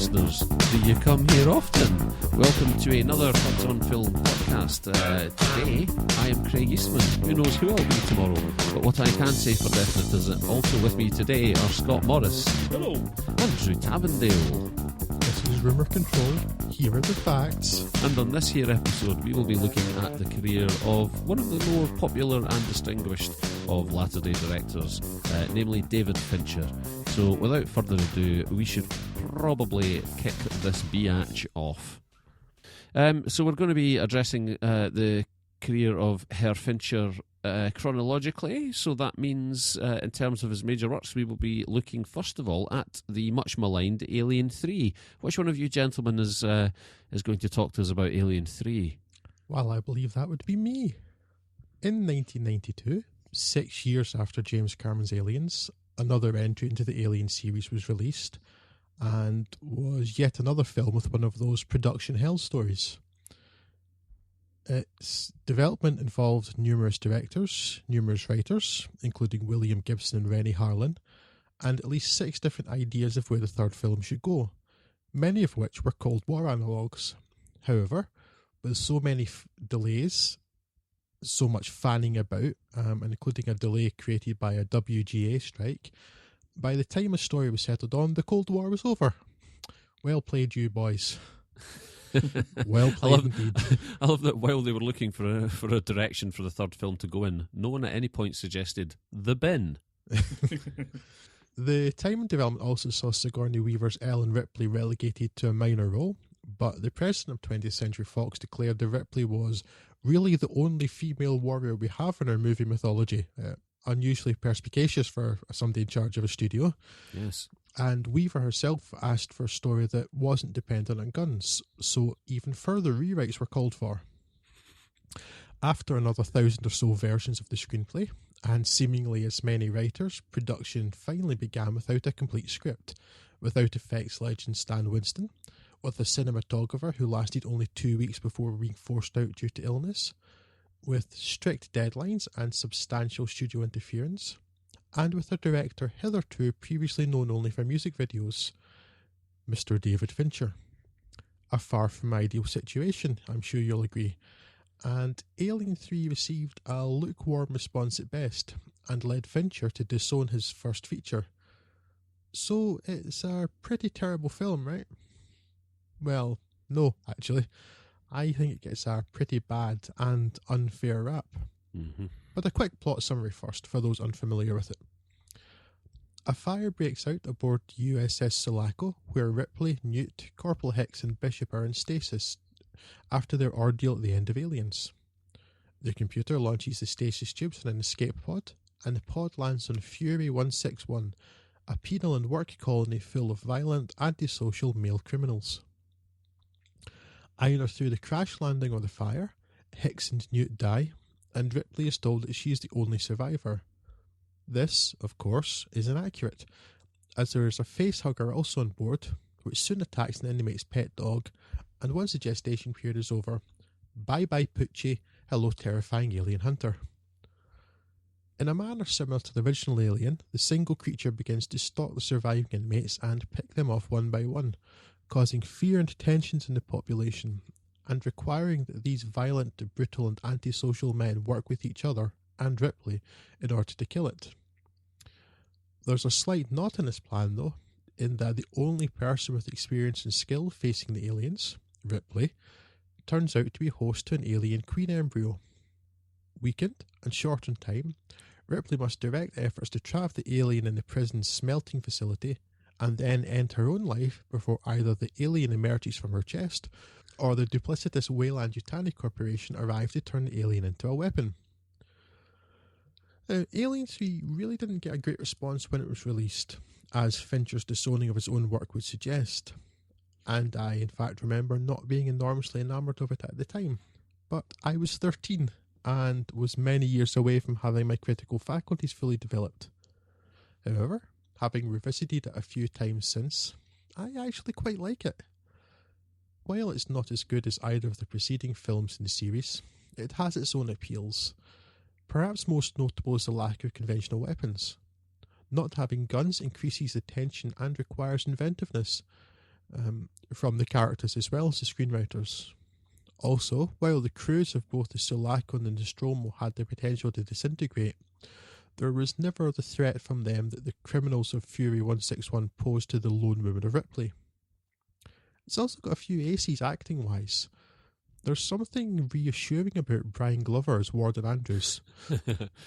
listeners, do you come here often? Welcome to another Thuds on Film podcast. Today, I am Craig Eastman. Who knows who I'll be tomorrow? But what I can say for definite is that also with me today are Scott Morris. Hello. And Drew Tavendale. This is Rumour Control. Here are the facts. And on this here episode, we will be looking at the career of one of the more popular and distinguished of latter-day directors, namely David Fincher. So without further ado, we should probably kick this biatch off. So we're going to be addressing the career of Herr Fincher chronologically. So that means, in terms of his major works, we will be looking first of all at the much maligned Alien 3. Which one of you gentlemen is going to talk to us about Alien 3? Well, I believe that would be me. In 1992, 6 years after James Cameron's Aliens, another entry into the Alien series was released, and was yet another film with one of those production hell stories. Its development involved numerous directors, numerous writers, including William Gibson and Rennie Harlin, and at least 6 different ideas of where the third film should go, many of which were Cold War analogues. However, with so many delays, so much fanning about, and including a delay created by a WGA strike, by the time a story was settled on, the Cold War was over. Well played, you boys. Well played indeed. I love that while they were looking for a direction for the third film to go in, no one at any point suggested the bin. The time and development also saw Sigourney Weaver's Ellen Ripley relegated to a minor role, but the president of 20th Century Fox declared that Ripley was really the only female warrior we have in our movie mythology. Unusually perspicacious for somebody in charge of a studio. Yes. And Weaver herself asked for a story that wasn't dependent on guns, so even further rewrites were called for. After another 1,000 or so versions of the screenplay, and seemingly as many writers, production finally began without a complete script, without effects legend Stan Winston, with a cinematographer who lasted only 2 weeks before being forced out due to illness, with strict deadlines and substantial studio interference, and with a director hitherto previously known only for music videos, Mr. David Fincher. A far from ideal situation, I'm sure you'll agree, and Alien 3 received a lukewarm response at best, and led Fincher to disown his first feature. So it's a pretty terrible film, right? Well, no, actually. I think it gets a pretty bad and unfair rap. Mm-hmm. But a quick plot summary first, for those unfamiliar with it. A fire breaks out aboard USS Sulaco, where Ripley, Newt, Corporal Hicks and Bishop are in stasis after their ordeal at the end of Aliens. The computer launches the stasis tubes in an escape pod, and the pod lands on Fury 161, a penal and work colony full of violent, antisocial male criminals. Either through the crash landing or the fire, Hicks and Newt die, and Ripley is told that she is the only survivor. This, of course, is inaccurate, as there is a facehugger also on board, which soon attacks an inmate's pet dog, and once the gestation period is over, bye-bye Poochie, hello terrifying alien hunter. In a manner similar to the original Alien, the single creature begins to stalk the surviving inmates and pick them off one by one, causing fear and tensions in the population, and requiring that these violent, brutal and antisocial men work with each other, and Ripley, in order to kill it. There's a slight knot in this plan though, in that the only person with experience and skill facing the aliens, Ripley, turns out to be host to an alien queen embryo. Weakened and short on time, Ripley must direct efforts to trap the alien in the prison's smelting facility, and then end her own life before either the alien emerges from her chest, or the duplicitous Weyland-Yutani Corporation arrive to turn the alien into a weapon. Alien 3 really didn't get a great response when it was released, as Fincher's disowning of his own work would suggest, and I in fact remember not being enormously enamoured of it at the time, but I was 13 and was many years away from having my critical faculties fully developed. However, having revisited it a few times since, I actually quite like it. While it's not as good as either of the preceding films in the series, it has its own appeals. Perhaps most notable is the lack of conventional weapons. Not having guns increases the tension and requires inventiveness. from the characters as well as the screenwriters. Also, while the crews of both the Sulaco and the Nostromo had the potential to disintegrate, there was never the threat from them that the criminals of Fury 161 posed to the lone woman of Ripley. It's also got a few aces acting-wise. There's something reassuring about Brian Glover as Warden Andrews,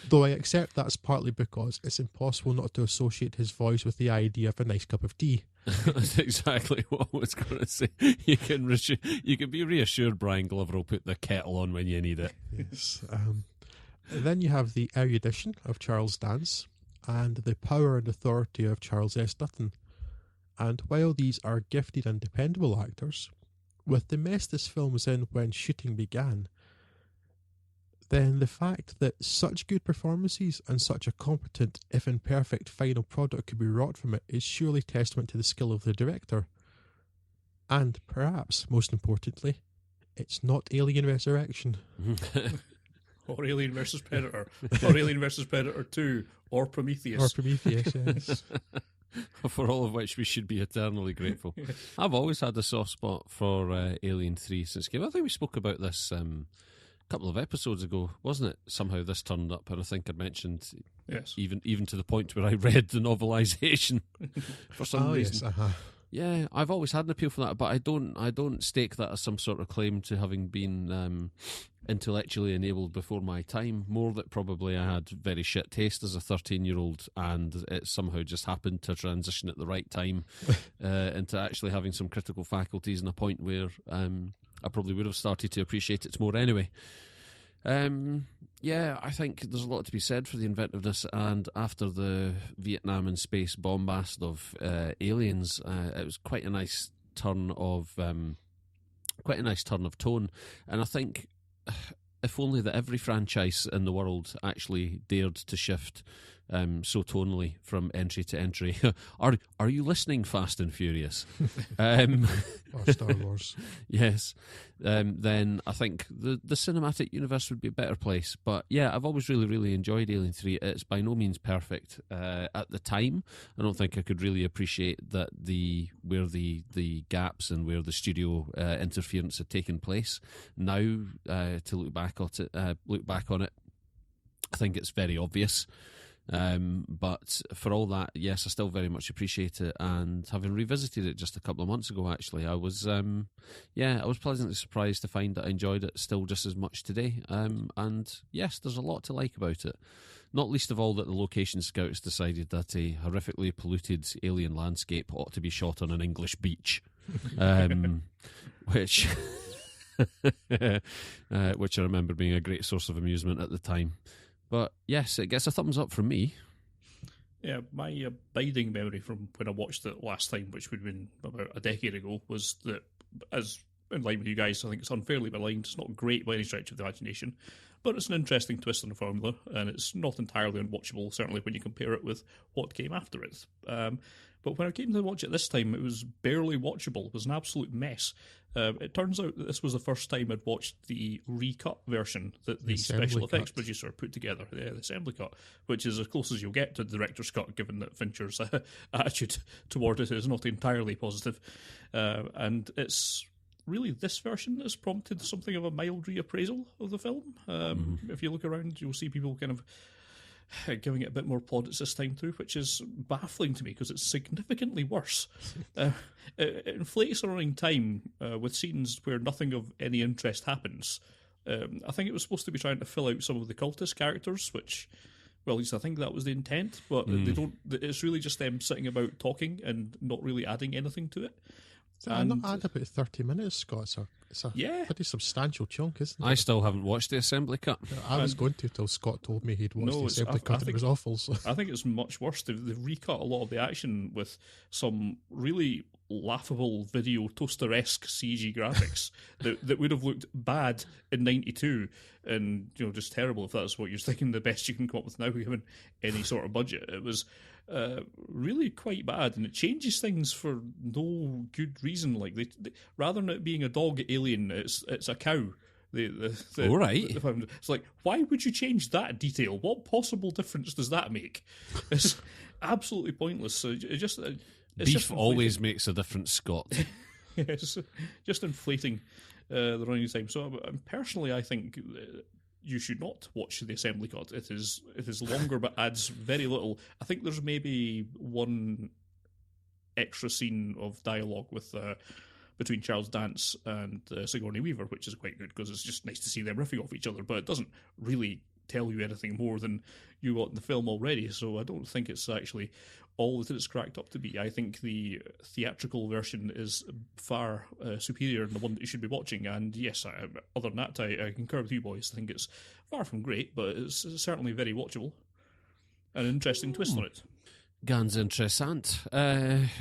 though I accept that's partly because it's impossible not to associate his voice with the idea of a nice cup of tea. That's exactly what I was going to say. You can be reassured Brian Glover will put the kettle on when you need it. Yes. Then you have the erudition of Charles Dance and the power and authority of Charles S. Dutton. And while these are gifted and dependable actors, with the mess this film was in when shooting began, then the fact that such good performances and such a competent, if imperfect, final product could be wrought from it is surely testament to the skill of the director. And perhaps, most importantly, it's not Alien Resurrection. Or Alien vs. Predator. Or Alien vs. Predator 2. Or Prometheus. Or Prometheus, yes. For all of which we should be eternally grateful. I've always had a soft spot for Alien 3 since it came. I think we spoke about this a couple of episodes ago, wasn't it? Somehow this turned up, and I think I mentioned even to the point where I read the novelisation for some reason. Yes, uh-huh. Yeah, I've always had an appeal for that, but I don't stake that as some sort of claim to having been intellectually enabled before my time. More that probably I had very shit taste as a 13-year-old, and it somehow just happened to transition at the right time into actually having some critical faculties, and a point where I probably would have started to appreciate it more anyway. Yeah, I think there's a lot to be said for the inventiveness, and after the Vietnam and space bombast of Aliens, it was quite a nice turn of tone. And I think if only that every franchise in the world actually dared to shift so tonally from entry to entry. Are you listening, Fast and Furious? Or Star Wars. Yes. Then I think the cinematic universe would be a better place. But yeah, I've always really, really enjoyed Alien 3. It's by no means perfect at the time. I don't think I could really appreciate that where the gaps and where the studio interference had taken place. Now, to look back on it, I think it's very obvious. But for all that, yes, I still very much appreciate it. And having revisited it just a couple of months ago, actually, I was pleasantly surprised to find that I enjoyed it still just as much today. And yes, there's a lot to like about it. Not least of all that the location scouts decided that a horrifically polluted alien landscape ought to be shot on an English beach, which I remember being a great source of amusement at the time. But yes, it gets a thumbs up from me. Yeah, my abiding memory from when I watched it last time, which would have been about a decade ago, was that, as in line with you guys, I think it's unfairly maligned. It's not great by any stretch of the imagination, but it's an interesting twist on the formula, and it's not entirely unwatchable, certainly when you compare it with what came after it. But when I came to watch it this time, it was barely watchable. It was an absolute mess. It turns out that this was the first time I'd watched the recut version that the special effects producer put together, the assembly cut, which is as close as you'll get to the director's cut, given that Fincher's attitude toward it is not entirely positive. And it's really this version that's prompted something of a mild reappraisal of the film. If you look around, you'll see people kind of giving it a bit more plaudits this time through, which is baffling to me because it's significantly worse. It inflates a running time with scenes where nothing of any interest happens. I think it was supposed to be trying to fill out some of the cultist characters, which, well, at least I think that was the intent, but they don't. It's really just them sitting about talking and not really adding anything to it. Not add about 30 minutes, Scott. It's a pretty substantial chunk, isn't it? I still haven't watched the assembly cut. I was going to till Scott told me he'd watched the assembly cut and it was awful. So. I think it's much worse. They've recut a lot of the action with some really laughable video toaster-esque CG graphics that would have looked bad in 92 and just terrible if that's what you're thinking the best you can come up with now given any sort of budget. It was really quite bad, and it changes things for no good reason. Like they rather than it being a dog alien, it's a cow. All right. It's like, why would you change that detail? What possible difference does that make? It's absolutely pointless. So it just It's Beef always makes a difference, Scott. Yes, just inflating the running time. So personally, I think you should not watch the assembly cut. It is longer, but adds very little. I think there's maybe one extra scene of dialogue with between Charles Dance and Sigourney Weaver, which is quite good because it's just nice to see them riffing off each other. But it doesn't really tell you anything more than you got in the film already. So I don't think it's actually all that it's cracked up to be. I think the theatrical version is far superior than the one that you should be watching. And yes, other than that, I concur with you boys. I think it's far from great, but it's certainly very watchable. An interesting twist on it. Ganz interessant.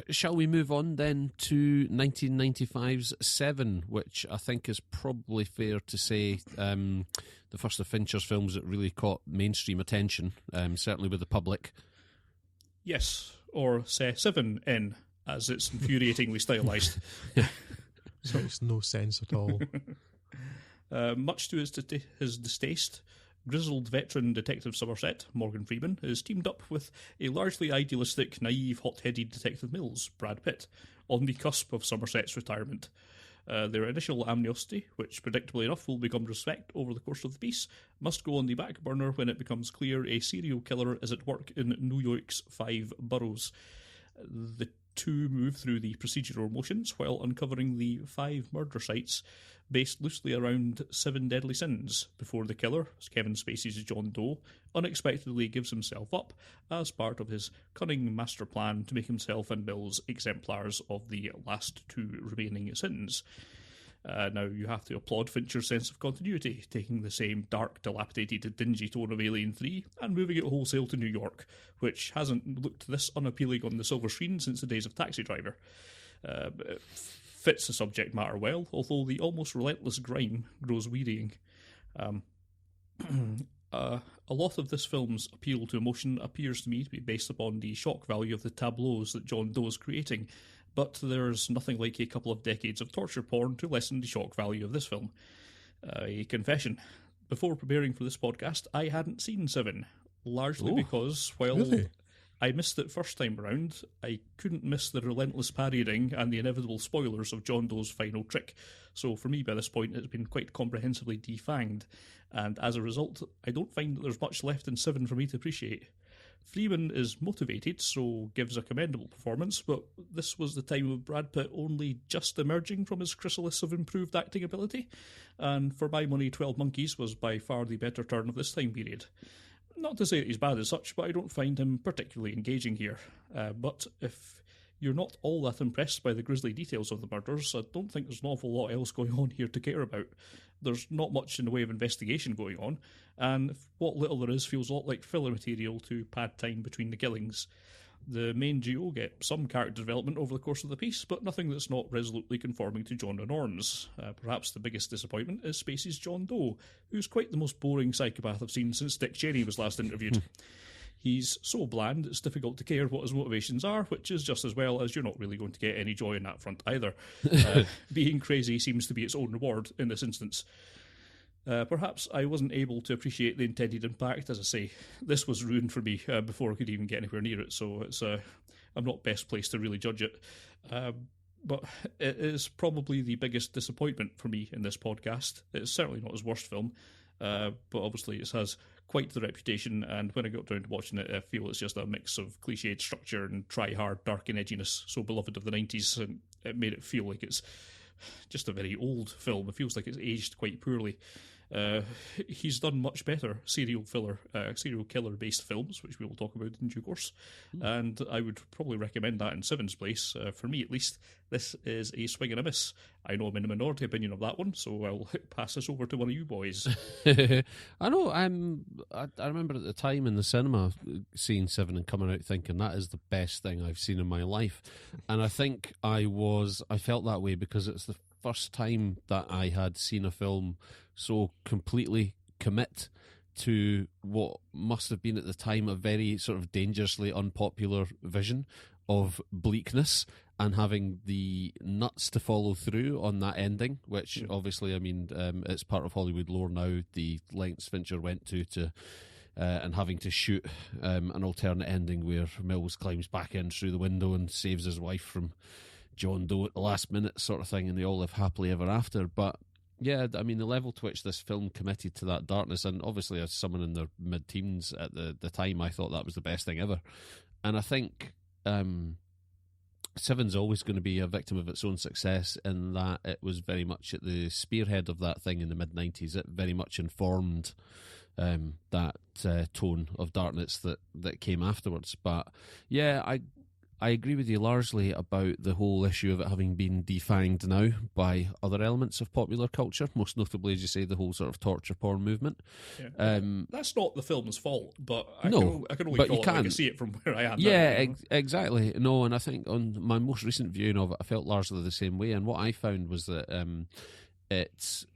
Shall we move on then to 1995's Seven, which I think is probably fair to say the first of Fincher's films that really caught mainstream attention, certainly with the public. Yes, or say 7N, as it's infuriatingly stylised. So makes no sense at all. Much to his distaste, grizzled veteran detective Somerset, Morgan Freeman, is teamed up with a largely idealistic, naive, hot-headed Detective Mills, Brad Pitt, on the cusp of Somerset's retirement. Their initial amnesty, which predictably enough will become respect over the course of the piece, must go on the back burner when it becomes clear a serial killer is at work in New York's 5 boroughs. The two move through the procedural motions while uncovering the 5 murder sites based loosely around 7 deadly sins before the killer, Kevin Spacey's John Doe, unexpectedly gives himself up as part of his cunning master plan to make himself and Mills exemplars of the last 2 remaining sins. Now, you have to applaud Fincher's sense of continuity, taking the same dark, dilapidated, dingy tone of Alien 3 and moving it wholesale to New York, which hasn't looked this unappealing on the silver screen since the days of Taxi Driver. It fits the subject matter well, although the almost relentless grime grows wearying. A lot of this film's appeal to emotion appears to me to be based upon the shock value of the tableaus that John Doe is creating, but there's nothing like a couple of decades of torture porn to lessen the shock value of this film. A confession. Before preparing for this podcast, I hadn't seen Seven, largely because, while really? I missed it first time around, I couldn't miss the relentless parrying and the inevitable spoilers of John Doe's final trick. So for me, by this point, it's been quite comprehensively defanged, and as a result, I don't find that there's much left in Seven for me to appreciate. Freeman is motivated, so gives a commendable performance, but this was the time of Brad Pitt only just emerging from his chrysalis of improved acting ability, and for my money, 12 Monkeys was by far the better turn of this time period. Not to say that he's bad as such, but I don't find him particularly engaging here. But if you're not all that impressed by the grisly details of the murders, I don't think there's an awful lot else going on here to care about. There's not much in the way of investigation going on, and what little there is feels a lot like filler material to pad time between the killings. The main duo get some character development over the course of the piece, but nothing that's not resolutely conforming to genre norms. Perhaps the biggest disappointment is Spacey's John Doe, who's quite the most boring psychopath I've seen since Dick Cheney was last interviewed. He's so bland it's difficult to care what his motivations are, which is just as well as you're not really going to get any joy in that front either. Being crazy seems to be its own reward in this instance. Perhaps I wasn't able to appreciate the intended impact. As I say, this was ruined for me before I could even get anywhere near it, so I'm not best placed to really judge it. But it is probably the biggest disappointment for me in this podcast. It's certainly not his worst film, but obviously it has quite the reputation, and when I got down to watching it, I feel it's just a mix of cliched structure and try-hard, dark and edginess, so beloved of the 90s, and it made it feel like it's just a very old film. It feels like it's aged quite poorly. He's done much better serial killer-based films, which we will talk about in due course, and I would probably recommend that in Seven's place. For me, at least, this is a swing and a miss. I know I'm in a minority opinion of that one, so I'll pass this over to one of you boys. I know. I remember at the time in the cinema seeing Seven and coming out thinking that is the best thing I've seen in my life, and I think I felt that way because it's the first time that I had seen a film so completely commit to what must have been at the time a very sort of dangerously unpopular vision of bleakness, and having the nuts to follow through on that ending, which obviously, I mean, it's part of Hollywood lore now, the lengths Fincher went to and having to shoot an alternate ending where Mills climbs back in through the window and saves his wife from John Doe at the last minute sort of thing, and they all live happily ever after. But yeah, I mean, the level to which this film committed to that darkness, and obviously as someone in their mid-teens at the time, I thought that was the best thing ever. And I think Seven's always going to be a victim of its own success in that it was very much at the spearhead of that thing in the mid-90s. It very much informed that tone of darkness that came afterwards. But yeah, I agree with you largely about the whole issue of it having been defanged now by other elements of popular culture, most notably, as you say, the whole sort of torture porn movement. Yeah. That's not the film's fault, but I can only but call you it can. like I see it from where I am. Yeah, now, exactly. No, and I think on my most recent viewing of it, I felt largely the same way. And what I found was that it's...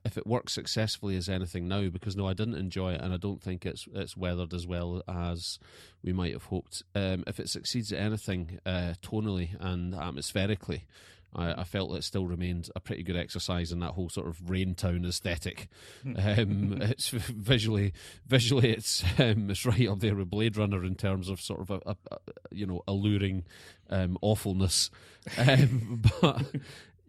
if it works successfully as anything now, because no, I didn't enjoy it, and I don't think it's weathered as well as we might have hoped. If it succeeds at anything tonally and atmospherically, I felt it still remained a pretty good exercise in that whole sort of Raintown aesthetic. It's visually, it's right up there with Blade Runner in terms of sort of a alluring awfulness, but.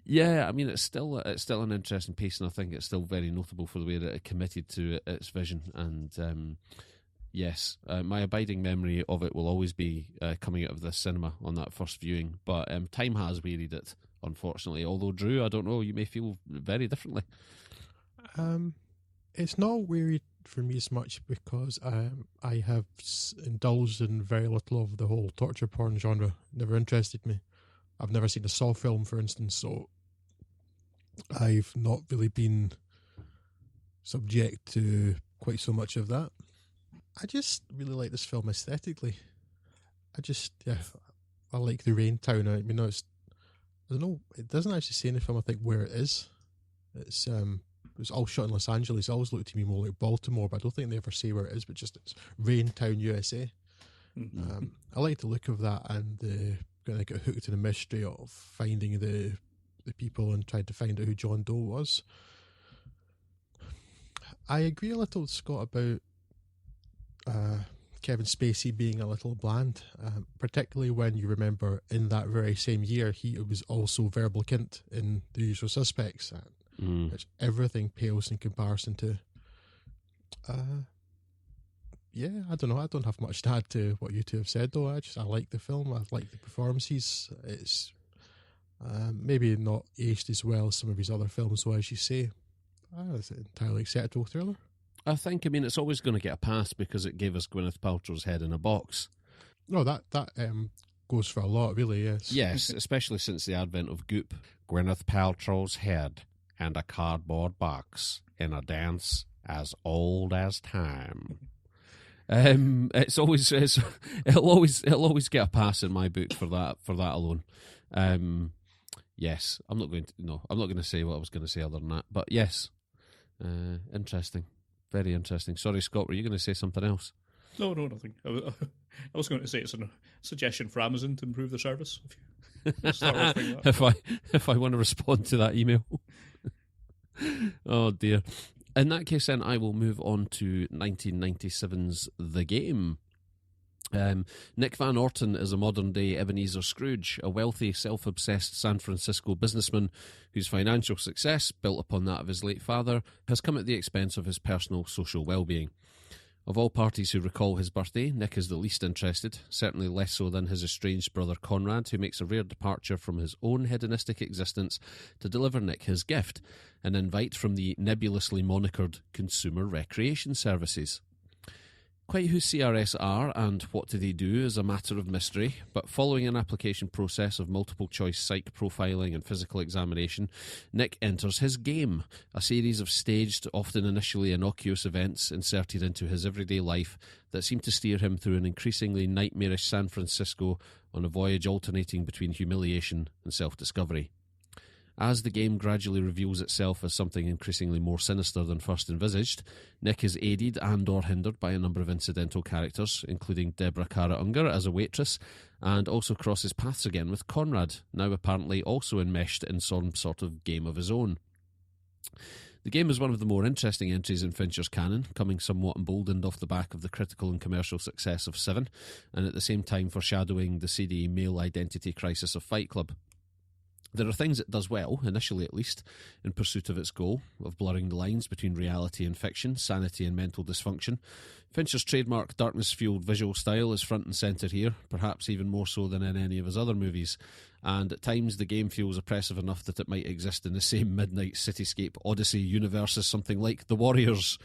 Yeah, I mean, it's still an interesting piece, and I think it's still very notable for the way that it committed to its vision. And yes, my abiding memory of it will always be coming out of the cinema on that first viewing. But time has wearied it, unfortunately. Although, Drew, I don't know, you may feel very differently. It's not wearied for me as much because I have indulged in very little of the whole torture porn genre. Never interested me. I've never seen a Saw film, for instance, so I've not really been subject to quite so much of that. I just really like this film aesthetically. I like the Raintown. I mean, I don't know, it doesn't actually say in the film, I think, where it is. It's all shot in Los Angeles. It always looked to me more like Baltimore, but I don't think they ever say where it is, but just it's Raintown, USA. Mm-hmm. I like the look of that, and kind of get hooked in the mystery of finding the people and trying to find out who John Doe was. I agree a little with Scott about Kevin Spacey being a little bland, particularly when you remember in that very same year he was also Verbal Kint in The Usual Suspects, which everything pales in comparison to. Yeah, I don't know. I don't have much to add to what you two have said, though. I like the film. I like the performances. It's maybe not aged as well as some of his other films, so as you say, it's an entirely acceptable thriller. I think, it's always going to get a pass because it gave us Gwyneth Paltrow's head in a box. No, that goes for a lot, really, yes. Yes, especially since the advent of Goop. Gwyneth Paltrow's head and a cardboard box in a dance as old as time. It'll always get a pass in my book for that alone. Yes, I'm not going to say what I was going to say other than that. But yes, interesting, very interesting. Sorry, Scott, were you going to say something else? No, nothing. I was going to say it's a suggestion for Amazon to improve the service. If I want to respond to that email. Oh dear. In that case, then, I will move on to 1997's The Game. Nick Van Orton is a modern-day Ebenezer Scrooge, a wealthy, self-obsessed San Francisco businessman whose financial success, built upon that of his late father, has come at the expense of his personal social well-being. Of all parties who recall his birthday, Nick is the least interested, certainly less so than his estranged brother Conrad, who makes a rare departure from his own hedonistic existence to deliver Nick his gift, an invite from the nebulously monikered Consumer Recreation Services. Quite who CRS are and what do they do is a matter of mystery, but following an application process of multiple choice psych profiling and physical examination, Nick enters his game, a series of staged, often initially innocuous events inserted into his everyday life that seem to steer him through an increasingly nightmarish San Francisco on a voyage alternating between humiliation and self-discovery. As the game gradually reveals itself as something increasingly more sinister than first envisaged, Nick is aided and or hindered by a number of incidental characters, including Deborah Kara Unger as a waitress, and also crosses paths again with Conrad, now apparently also enmeshed in some sort of game of his own. The game is one of the more interesting entries in Fincher's canon, coming somewhat emboldened off the back of the critical and commercial success of Seven, and at the same time foreshadowing the seedy male identity crisis of Fight Club. There are things it does well, initially at least, in pursuit of its goal, of blurring the lines between reality and fiction, sanity and mental dysfunction. Fincher's trademark darkness-fueled visual style is front and centre here, perhaps even more so than in any of his other movies, and at times the game feels oppressive enough that it might exist in the same Midnight Cityscape Odyssey universe as something like The Warriors.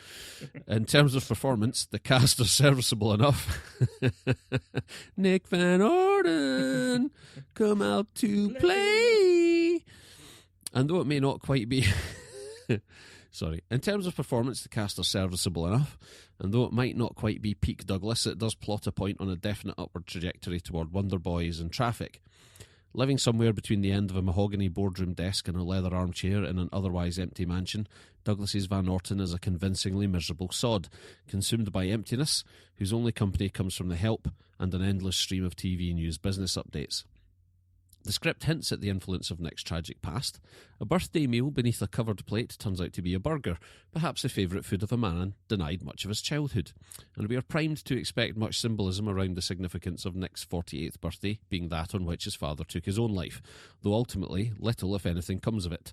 In terms of performance, the cast are serviceable enough. Nick Van Orden, come out to play. And though it may not quite be... In terms of performance, the cast are serviceable enough, and though it might not quite be peak Douglas, it does plot a point on a definite upward trajectory toward Wonder Boys and Traffic. Living somewhere between the end of a mahogany boardroom desk and a leather armchair in an otherwise empty mansion, Douglas's Van Orton is a convincingly miserable sod, consumed by emptiness, whose only company comes from The Help and an endless stream of TV news business updates. The script hints at the influence of Nick's tragic past. A birthday meal beneath a covered plate turns out to be a burger, perhaps the favourite food of a man denied much of his childhood. And we are primed to expect much symbolism around the significance of Nick's 48th birthday, being that on which his father took his own life, though ultimately little, if anything, comes of it.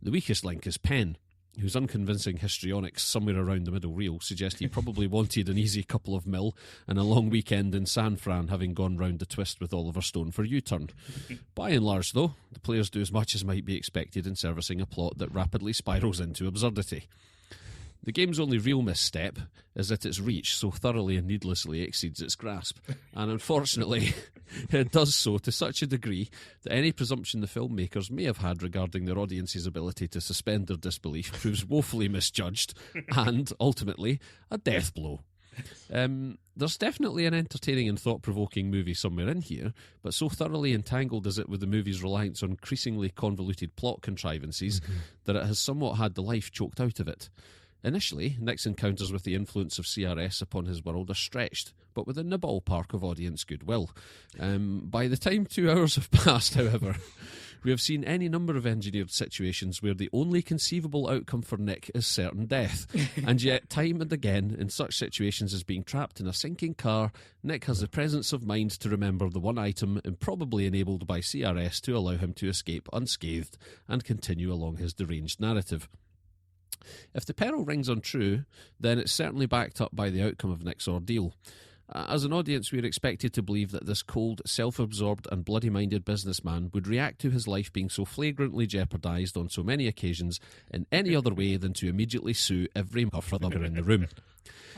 The weakest link is Penn, whose unconvincing histrionics somewhere around the middle reel suggest he probably wanted an easy couple of mil and a long weekend in San Fran, having gone round the twist with Oliver Stone for U-Turn. By and large, though, the players do as much as might be expected in servicing a plot that rapidly spirals into absurdity. The game's only real misstep is that its reach so thoroughly and needlessly exceeds its grasp, and unfortunately it does so to such a degree that any presumption the filmmakers may have had regarding their audience's ability to suspend their disbelief proves woefully misjudged and, ultimately, a death blow. There's definitely an entertaining and thought-provoking movie somewhere in here, but so thoroughly entangled is it with the movie's reliance on increasingly convoluted plot contrivances that it has somewhat had the life choked out of it. Initially, Nick's encounters with the influence of CRS upon his world are stretched, but within the ballpark of audience goodwill. By the time 2 hours have passed, however, we have seen any number of engineered situations where the only conceivable outcome for Nick is certain death. And yet, time and again, in such situations as being trapped in a sinking car, Nick has the presence of mind to remember the one item improbably enabled by CRS to allow him to escape unscathed and continue along his deranged narrative. If the peril rings untrue, then it's certainly backed up by the outcome of Nick's ordeal. As an audience, we are expected to believe that this cold, self-absorbed and bloody-minded businessman would react to his life being so flagrantly jeopardised on so many occasions in any other way than to immediately sue every motherfucker in the room.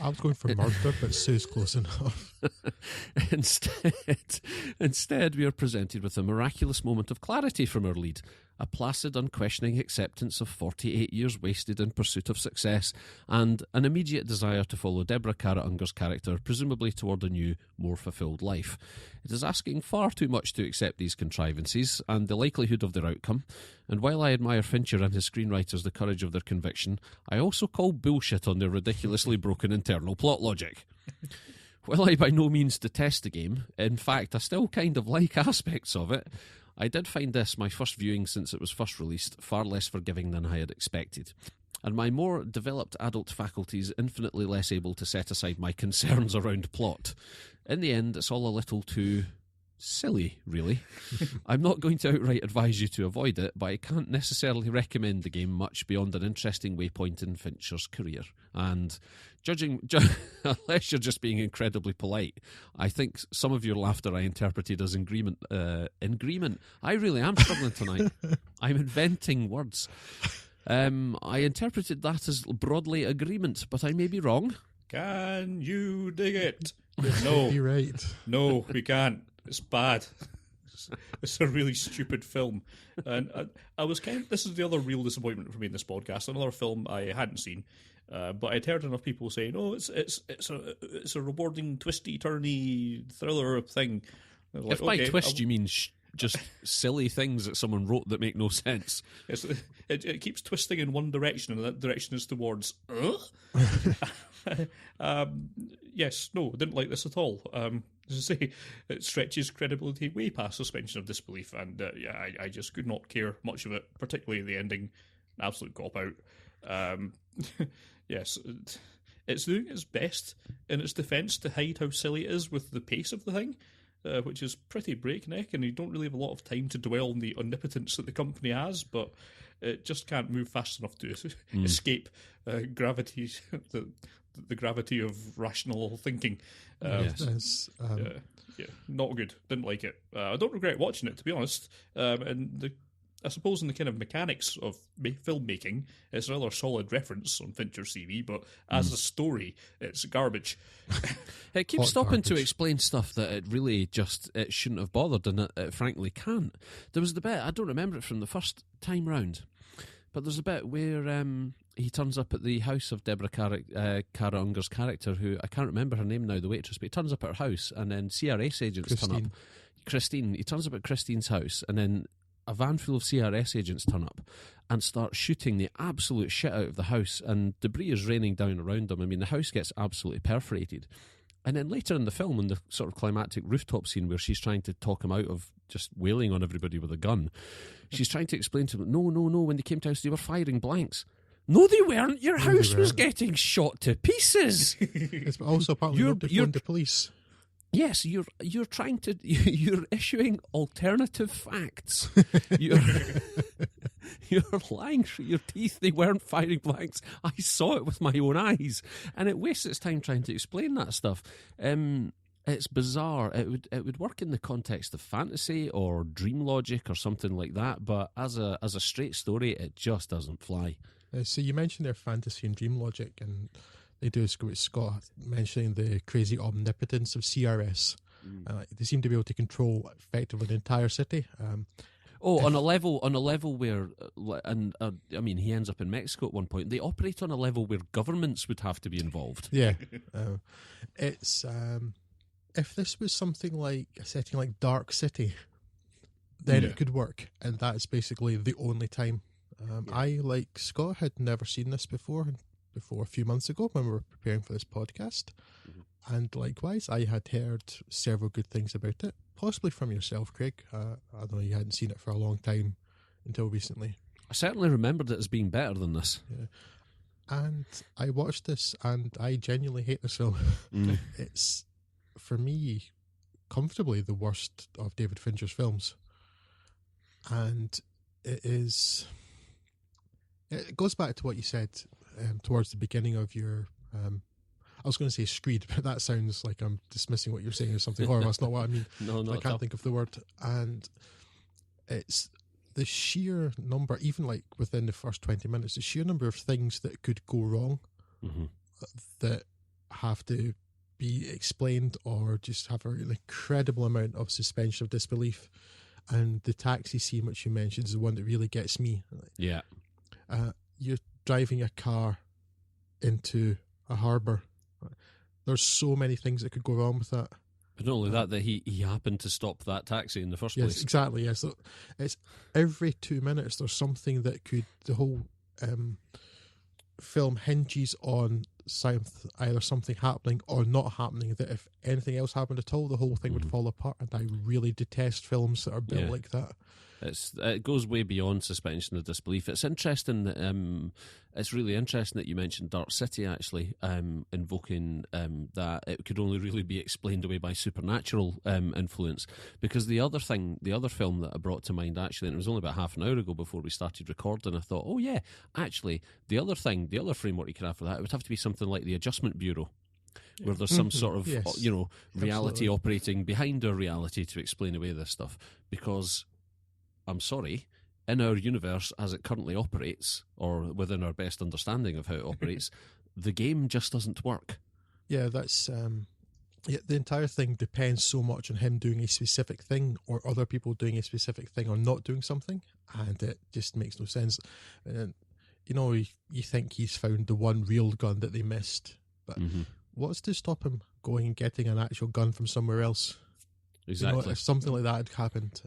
I was going for murder, but Sue's close enough. Instead, we are presented with a miraculous moment of clarity from our lead, a placid, unquestioning acceptance of 48 years wasted in pursuit of success, and an immediate desire to follow Deborah Carrot-Unger's character, presumably toward a new, more fulfilled life. It is asking far too much to accept these contrivances, and the likelihood of their outcome, and while I admire Fincher and his screenwriters the courage of their conviction, I also call bullshit on their ridiculously broken internal plot logic. While I by no means detest the game, in fact I still kind of like aspects of it, I did find this, my first viewing since it was first released, far less forgiving than I had expected. And my more developed adult faculties infinitely less able to set aside my concerns around plot. In the end, it's all a little too silly, really. I'm not going to outright advise you to avoid it, but I can't necessarily recommend the game much beyond an interesting waypoint in Fincher's career. And unless you're just being incredibly polite, I think some of your laughter I interpreted as agreement. I really am struggling tonight. I'm inventing words. I interpreted that as broadly agreement, but I may be wrong. Can you dig it? No. You're right. No, we can't. It's bad. It's a really stupid film. And I was this is the other real disappointment for me in this podcast. Another film I hadn't seen, but I'd heard enough people saying, "Oh, it's a rewarding, twisty, turny thriller thing." If by twist you mean just silly things that someone wrote that make no sense. It keeps twisting in one direction, and that direction is towards. Yes, no, didn't like this at all. As I say, it stretches credibility way past suspension of disbelief, and I just could not care much of it, particularly the ending. Absolute cop out. Yes, it's doing its best in its defence to hide how silly it is with the pace of the thing, which is pretty breakneck, and you don't really have a lot of time to dwell on the omnipotence that the company has, but it just can't move fast enough to escape gravity, the gravity of rational thinking. Yeah, not good. Didn't like it. I don't regret watching it, to be honest. I suppose in the kind of mechanics of filmmaking, it's a rather solid reference on Fincher's CV, but as a story, it's garbage. It keeps stopping to explain stuff that it shouldn't have bothered, and it frankly can't. There was the bit, I don't remember it from the first time round, but there's a bit where he turns up at the house of Deborah Kara Unger's character, who I can't remember her name now, the waitress, but he turns up at her house, and then CRS agents turn up. Christine. He turns up at Christine's house, and then a van full of CRS agents turn up and start shooting the absolute shit out of the house, and debris is raining down around them. I mean, the house gets absolutely perforated. And then later in the film, in the sort of climactic rooftop scene where she's trying to talk him out of just wailing on everybody with a gun, she's trying to explain to him, no, when they came to us, they were firing blanks. No, they weren't. Your house was getting shot to pieces. It's also partly the police. Yes, you're trying to you're issuing alternative facts. You're lying through your teeth. They weren't firing blanks. I saw it with my own eyes, and it wastes its time trying to explain that stuff. It's bizarre. It would work in the context of fantasy or dream logic or something like that, but as a straight story, it just doesn't fly. So you mentioned their fantasy and dream logic, and they do with Scott mentioning the crazy omnipotence of CRS. They seem to be able to control effectively the entire city. On a level where, I mean, he ends up in Mexico at one point. They operate on a level where governments would have to be involved. Yeah, it's if this was something like a setting like Dark City, then it could work, and that is basically the only time. I, like Scott, had never seen this before a few months ago when we were preparing for this podcast. And likewise, I had heard several good things about it, possibly from yourself, Craig. I know you hadn't seen it for a long time until recently. I certainly remembered it as being better than this. Yeah. And I watched this, and I genuinely hate this film. It's, for me, comfortably the worst of David Fincher's films. And it goes back to what you said towards the beginning of your... I was going to say screed, but that sounds like I'm dismissing what you're saying as something horrible. That's not what I mean. No, I can't think of the word. And it's the sheer number, even like within the first 20 minutes, the sheer number of things that could go wrong that have to be explained or just have an incredible amount of suspension of disbelief. And the taxi scene, which you mentioned, is the one that really gets me. Yeah. You're driving a car into a harbour. There's so many things that could go wrong with that. But not only that he happened to stop that taxi in the first place. Yes, exactly. Yes, so it's every 2 minutes there's something that could. The whole film hinges on either something happening or not happening. That if anything else happened at all, the whole thing would fall apart. And I really detest films that are built like that. It goes way beyond suspension of disbelief. It's interesting that it's really interesting that you mentioned Dark City, actually, invoking that it could only really be explained away by supernatural influence. Because the other film that I brought to mind, actually, and it was only about half an hour ago before we started recording, I thought, oh yeah, actually, the other framework you could have for that, it would have to be something like the Adjustment Bureau, where there's some sort of reality operating behind our reality to explain away this stuff. Because I'm sorry, in our universe as it currently operates, or within our best understanding of how it operates, the game just doesn't work. Yeah, that's the entire thing depends so much on him doing a specific thing or other people doing a specific thing or not doing something, and it just makes no sense. And, you think he's found the one real gun that they missed, but what's to stop him going and getting an actual gun from somewhere else? Exactly. If something like that had happened.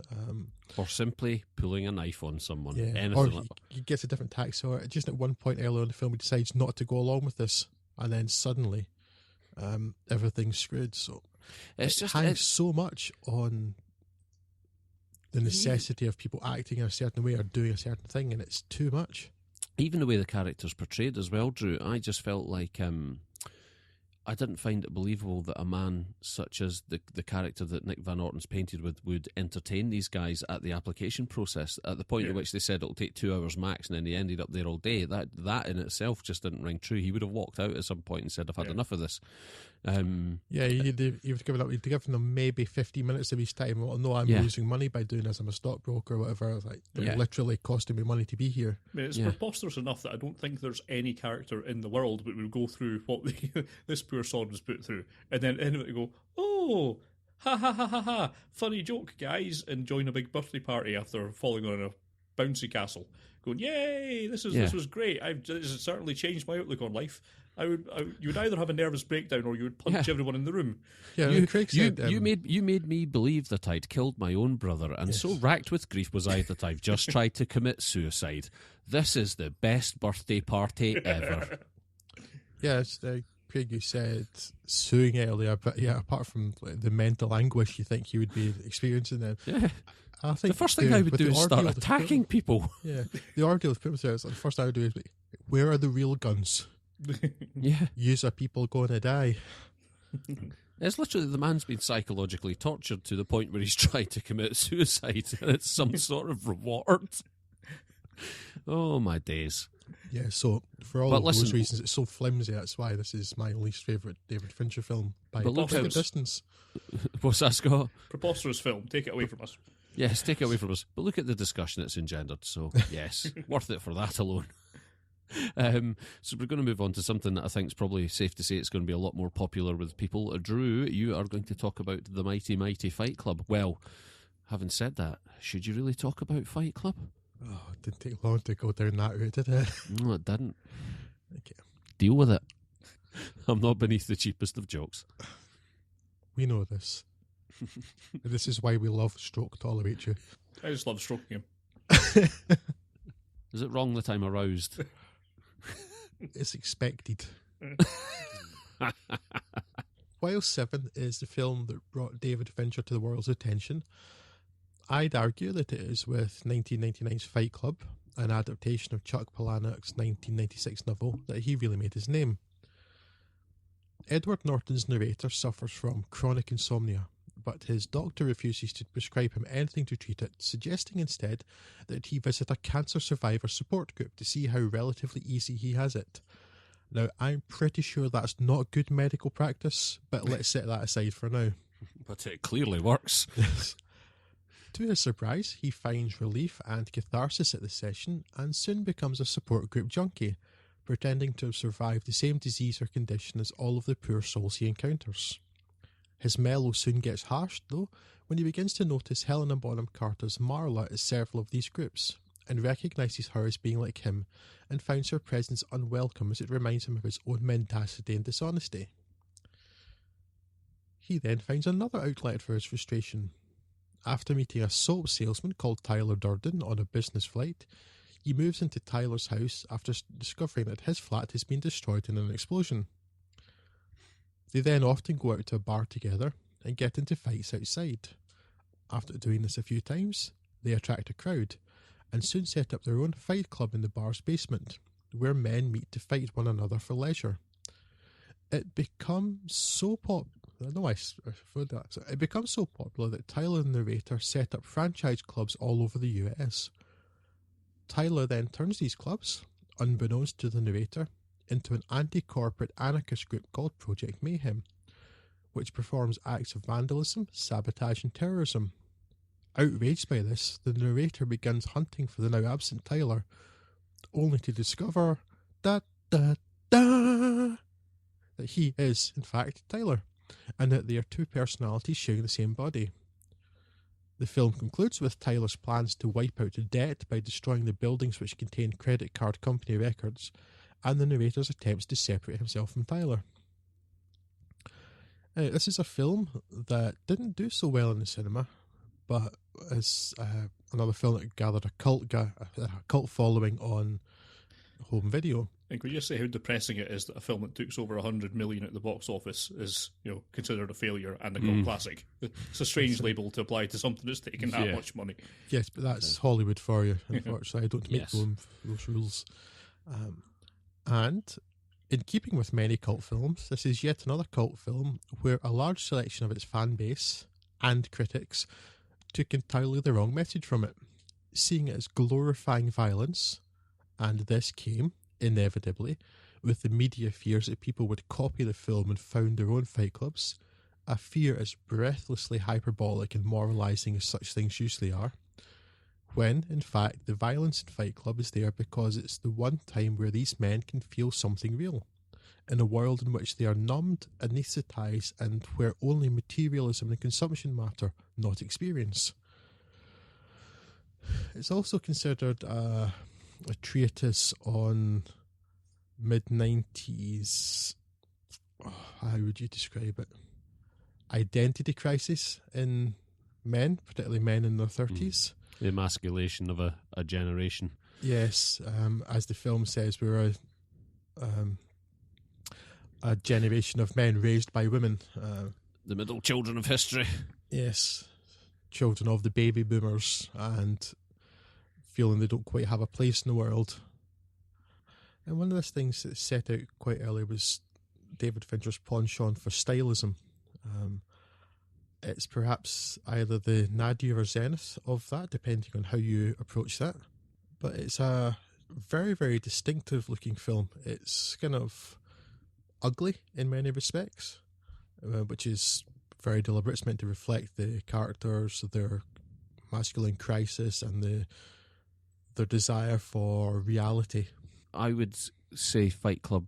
Or simply pulling a knife on someone. Yeah. Anything or like that. He gets a different tax. So just at one point earlier in the film, he decides not to go along with this. And then suddenly, everything's screwed. So it hangs so much on the necessity of people acting in a certain way or doing a certain thing, and it's too much. even the way the character's portrayed as well, Drew, I just felt like I didn't find it believable that a man such as the character that Nick Van Orton's painted with would entertain these guys at the application process at the point at which they said it'll take 2 hours max, and then he ended up there all day. That in itself just didn't ring true. He would have walked out at some point and said, I've had enough of this. You've given up. You've given them maybe 15 minutes of his time. Well, no, I'm losing money by doing this. I'm a stockbroker or whatever. It's like, they're literally costing me money to be here. I mean, it's preposterous enough that I don't think there's any character in the world that would go through what this poor sod was put through, and then anyway go, oh, ha ha ha ha ha, funny joke, guys, and join a big birthday party after falling on a bouncy castle, going, yay, this was great. This has certainly changed my outlook on life. You would either have a nervous breakdown or you would punch everyone in the room. Yeah, Craig said, you made me believe that I'd killed my own brother, and so racked with grief was I that I've just tried to commit suicide. This is the best birthday party ever. Yes, Craig, you said suing earlier, but apart from the mental anguish you think you would be experiencing then. Yeah. I think the first thing I would do is start attacking people. Yeah, the ordeal of putting the first thing I would do is, where are the real guns? Use are people going to die? It's literally the man's been psychologically tortured to the point where he's tried to commit suicide, and it's some sort of reward. Oh, my days. Yeah, so for all of those reasons, it's so flimsy. That's why this is my least favourite David Fincher film by a distance. What's that, Scott? Preposterous film. Take it away from us. Yes, take it away from us. But look at the discussion it's engendered. So, yes, worth it for that alone. So we're going to move on to something that I think is probably safe to say it's going to be a lot more popular with people. Drew, you are going to talk about the Mighty Mighty Fight Club. Well, having said that, should you really talk about Fight Club? Oh, it didn't take long to go down that route, did it? No, it didn't. Okay. Deal with it. I'm not beneath the cheapest of jokes. We know this. This is why we love Stroke Tolerate You. I just love stroking him. Is it wrong that I'm aroused? It's expected. While Seven is the film that brought David Fincher to the world's attention, I'd argue that it is with 1999's Fight Club, an adaptation of Chuck Palahniuk's 1996 novel, that he really made his name. Edward Norton's narrator suffers from chronic insomnia, but his doctor refuses to prescribe him anything to treat it, suggesting instead that he visit a cancer survivor support group to see how relatively easy he has it. Now, I'm pretty sure that's not good medical practice, but let's set that aside for now. But it clearly works. To his surprise, he finds relief and catharsis at the session and soon becomes a support group junkie, pretending to have survived the same disease or condition as all of the poor souls he encounters. His mellow soon gets harsh, though, when he begins to notice Helena Bonham Carter's Marla at several of these groups, and recognises her as being like him, and finds her presence unwelcome as it reminds him of his own mendacity and dishonesty. He then finds another outlet for his frustration. After meeting a soap salesman called Tyler Durden on a business flight, he moves into Tyler's house after discovering that his flat has been destroyed in an explosion. They then often go out to a bar together and get into fights outside. After doing this a few times, they attract a crowd and soon set up their own fight club in the bar's basement, where men meet to fight one another for leisure. It becomes so popular that Tyler and the narrator set up franchise clubs all over the US. Tyler then turns these clubs, unbeknownst to the narrator, into an anti-corporate anarchist group called Project Mayhem, which performs acts of vandalism, sabotage and terrorism. Outraged by this, the narrator begins hunting for the now absent Tyler, only to discover that he is, in fact, Tyler, and that they are two personalities sharing the same body. The film concludes with Tyler's plans to wipe out the debt by destroying the buildings which contain credit card company records, and the narrator's attempts to separate himself from Tyler. This is a film that didn't do so well in the cinema, but is another film that gathered a cult following on home video. And could you just say how depressing it is that a film that took over 100 million at the box office is, considered a failure and a cult classic? It's a strange label to apply to something that's taken that much money. Yes, but that's Hollywood for you, unfortunately. I don't make those rules. And in keeping with many cult films, this is yet another cult film where a large selection of its fan base and critics took entirely the wrong message from it, seeing it as glorifying violence, and this came, inevitably, with the media fears that people would copy the film and found their own fight clubs, a fear as breathlessly hyperbolic and moralising as such things usually are, when, in fact, the violence in Fight Club is there because it's the one time where these men can feel something real, in a world in which they are numbed, anaesthetised, and where only materialism and consumption matter, not experience. It's also considered a treatise on mid-90s, how would you describe it, identity crisis in men, particularly men in their 30s. The emasculation of a generation. Yes, as the film says, we're a generation of men raised by women. The middle children of history. Yes, children of the baby boomers, and feeling they don't quite have a place in the world. And one of the things that set out quite early was David Fincher's penchant for stylism. It's perhaps either the nadir or zenith of that, depending on how you approach that. But it's a very, very distinctive looking film. It's kind of ugly in many respects, which is very deliberate. It's meant to reflect the characters, their masculine crisis, and their desire for reality. I would say Fight Club.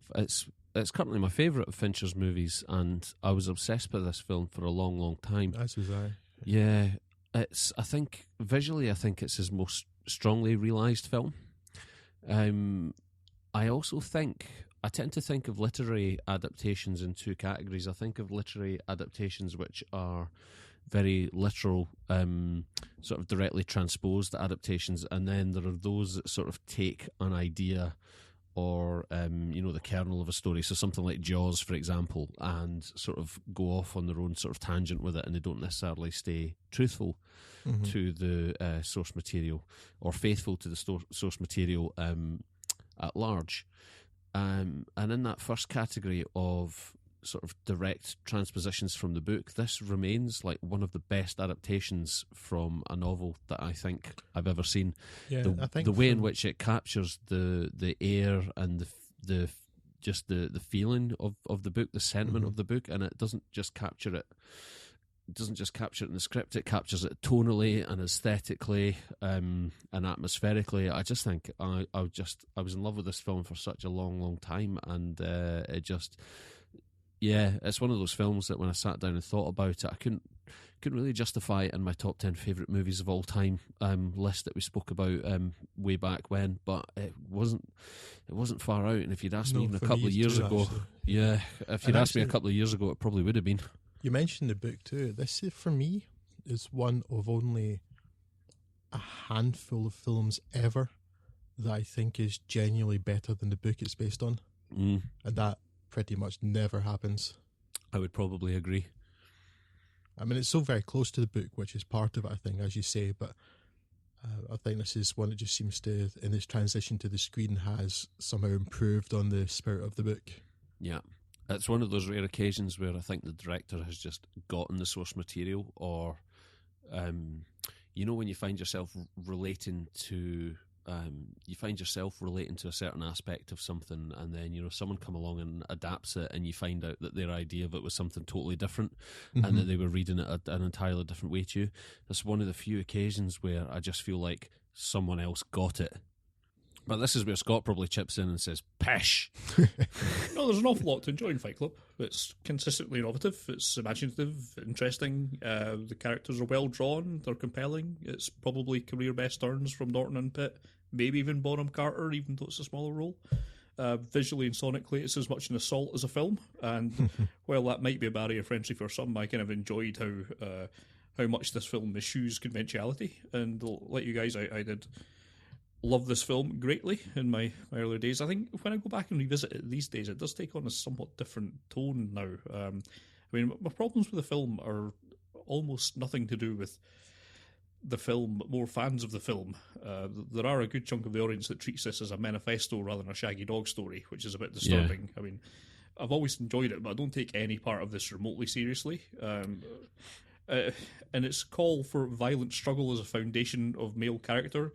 It's currently my favourite of Fincher's movies, and I was obsessed with this film for a long, long time. As was I. Yeah, I think visually, it's his most strongly realised film. I also I tend to think of literary adaptations in two categories. I think of literary adaptations which are very literal, sort of directly transposed adaptations, and then there are those that sort of take an idea or the kernel of a story, so something like Jaws, for example, and sort of go off on their own sort of tangent with it, and they don't necessarily stay truthful to the source material or faithful to the source material at large. And in that first category of sort of direct transpositions from the book, this remains like one of the best adaptations from a novel that I think I've ever seen. Yeah, I think the way in which it captures the air and the feeling of the book, the sentiment of the book, and it doesn't just capture it. It doesn't just capture it in the script; it captures it tonally and aesthetically and atmospherically. I just think I was in love with this film for such a long, long time, and it just. Yeah, it's one of those films that when I sat down and thought about it, I couldn't really justify it in my top 10 favourite movies of all time list that we spoke about way back when, but it wasn't far out. And if you'd asked me even a couple of years ago, actually. If you'd asked me a couple of years ago, it probably would have been. You mentioned the book too. This, for me, is one of only a handful of films ever that I think is genuinely better than the book it's based on. And that pretty much never happens. I would probably agree. I mean, it's so very close to the book, which is part of it, I think, as you say, but I think this is one that just seems to, in its transition to the screen, has somehow improved on the spirit of the book. Yeah. It's one of those rare occasions where I think the director has just gotten the source material, or, when you find yourself relating to a certain aspect of something, and then someone come along and adapts it, and you find out that their idea of it was something totally different, and that they were reading it an entirely different way to you. That's one of the few occasions where I just feel like someone else got it. But this is where Scott probably chips in and says, "Pish." No, there's an awful lot to enjoy in Fight Club. It's consistently innovative, it's imaginative, interesting, the characters are well drawn, they're compelling. It's probably career best turns from Norton and Pitt, maybe even Bonham Carter, even though it's a smaller role. Visually and sonically, it's as much an assault as a film, and while that might be a barrier of entry for some, I kind of enjoyed how much this film eschews conventionality. And like you guys, I did love this film greatly in my earlier days. I think when I go back and revisit it these days, it does take on a somewhat different tone now. My problems with the film are almost nothing to do with the film, more fans of the film. There are a good chunk of the audience that treats this as a manifesto rather than a Shaggy Dog story, which is a bit disturbing. I mean, I've always enjoyed it, but I don't take any part of this remotely seriously. And its call for violent struggle as a foundation of male character,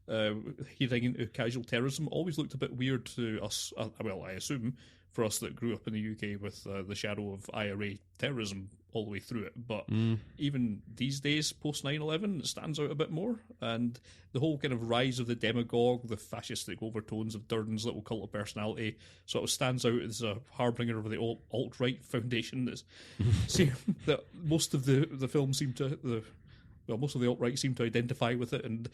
heading into casual terrorism, always looked a bit weird to us. Well, I assume for us that grew up in the UK with the shadow of IRA terrorism all the way through it. But even these days, post 9/11, it stands out a bit more. And the whole kind of rise of the demagogue, the fascistic overtones of Durden's little cult of personality, sort of stands out as a harbinger of the alt-right foundation. That's that most of the film most of the alt-right seem to identify with it, and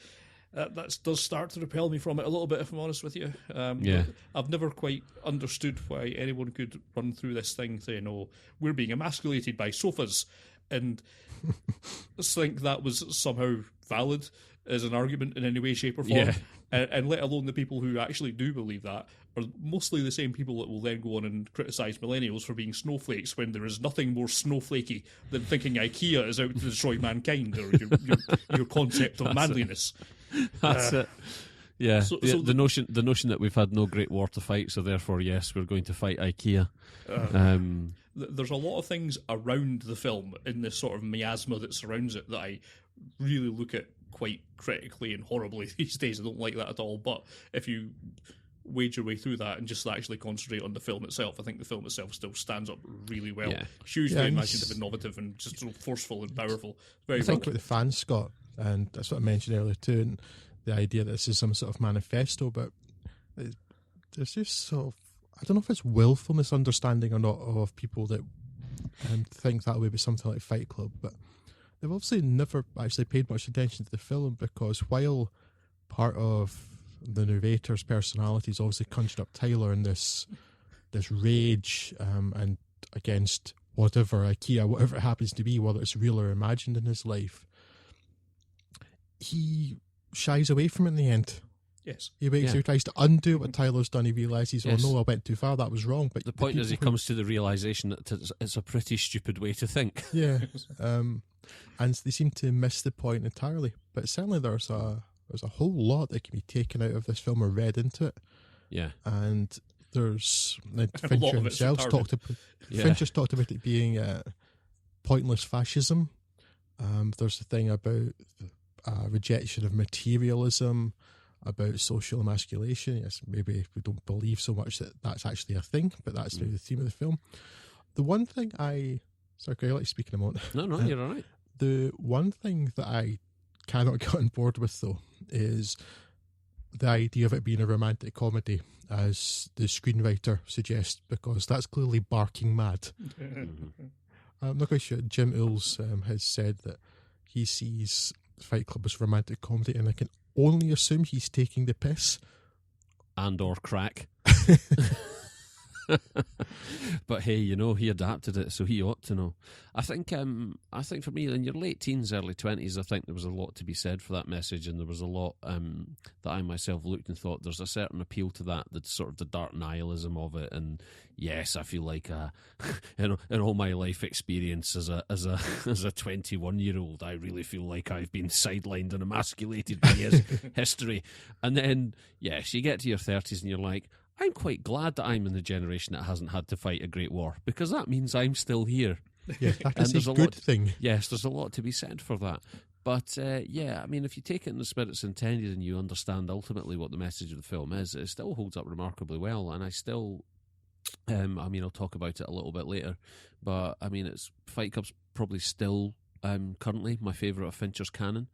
that does start to repel me from it a little bit, if I'm honest with you. I've never quite understood why anyone could run through this thing saying, "Oh, we're being emasculated by sofas," and think that was somehow valid as an argument in any way, shape, or form. And let alone the people who actually do believe that are mostly the same people that will then go on and criticise millennials for being snowflakes when there is nothing more snowflakey than thinking IKEA is out to destroy mankind or your concept of manliness. That's it. Yeah, the notion that we've had no great war to fight, so therefore, yes, we're going to fight IKEA. There's a lot of things around the film in this sort of miasma that surrounds it that I really look at quite critically and horribly these days. I don't like that at all. But if you wade your way through that and just actually concentrate on the film itself, I think the film itself still stands up really well. Hugely imaginative, innovative, and just so forceful and powerful. Very I think with the fans, Scott, and that's what I mentioned earlier too, and the idea that this is some sort of manifesto, but there's just sort of, I don't know if it's willful misunderstanding or not of people that think that way about something like Fight Club, but they've obviously never actually paid much attention to the film, because while part of the narrator's personality is obviously conjured up Tyler in this rage and against whatever IKEA, whatever it happens to be, whether it's real or imagined in his life, he shies away from it in the end. Yes. He tries to undo what Tyler's done. He realises, oh no, I went too far, that was wrong. But the point is, he comes to the realisation that it's a pretty stupid way to think. Yeah. And they seem to miss the point entirely. But certainly there's a whole lot that can be taken out of this film or read into it. Yeah. And there's Fincher himself talked about Fincher's talked about it being pointless fascism. There's the thing about rejection of materialism, about social emasculation. Yes, maybe we don't believe so much that that's actually a thing, but that's maybe the theme of the film. The one thing sorry, I'll let you speak in a moment. No, you're all right. The one thing that I cannot get on board with, though, is the idea of it being a romantic comedy, as the screenwriter suggests, because that's clearly barking mad. I'm not quite sure. Jim Uls has said that he sees Fight Club as romantic comedy, and I can only assume he's taking the piss. And or crack. But hey, he adapted it, so he ought to know. I think for me, in your late teens, early 20s, I think there was a lot to be said for that message, and there was a lot that I myself looked and thought there's a certain appeal to that, that's sort of the dark nihilism of it. And yes, I feel like in all my life experience as a 21-year-old, I really feel like I've been sidelined and emasculated by his history. And then yes, you get to your 30s and you're like, I'm quite glad that I'm in the generation that hasn't had to fight a great war, because that means I'm still here. Yeah, that is a good thing. Yes, there's a lot to be said for that. But I mean, if you take it in the spirit it's intended and you understand ultimately what the message of the film is, it still holds up remarkably well. And I still, I'll talk about it a little bit later, but I mean, Fight Club's probably still currently my favourite of Fincher's canon.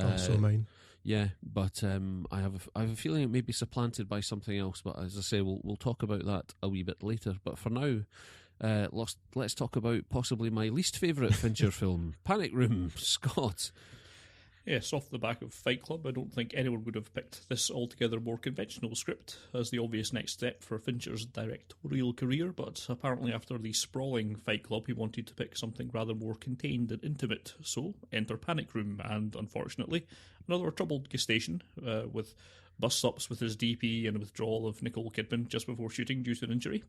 Also mine. Yeah, but I have a feeling it may be supplanted by something else. But as I say, we'll talk about that a wee bit later. But for now, let's talk about possibly my least favourite Fincher film, Panic Room. Scott. Yes, off the back of Fight Club, I don't think anyone would have picked this altogether more conventional script as the obvious next step for Fincher's directorial career, but apparently after the sprawling Fight Club, he wanted to pick something rather more contained and intimate. So, enter Panic Room, and unfortunately, another troubled gestation with bust-ups with his DP and withdrawal of Nicole Kidman just before shooting due to an injury.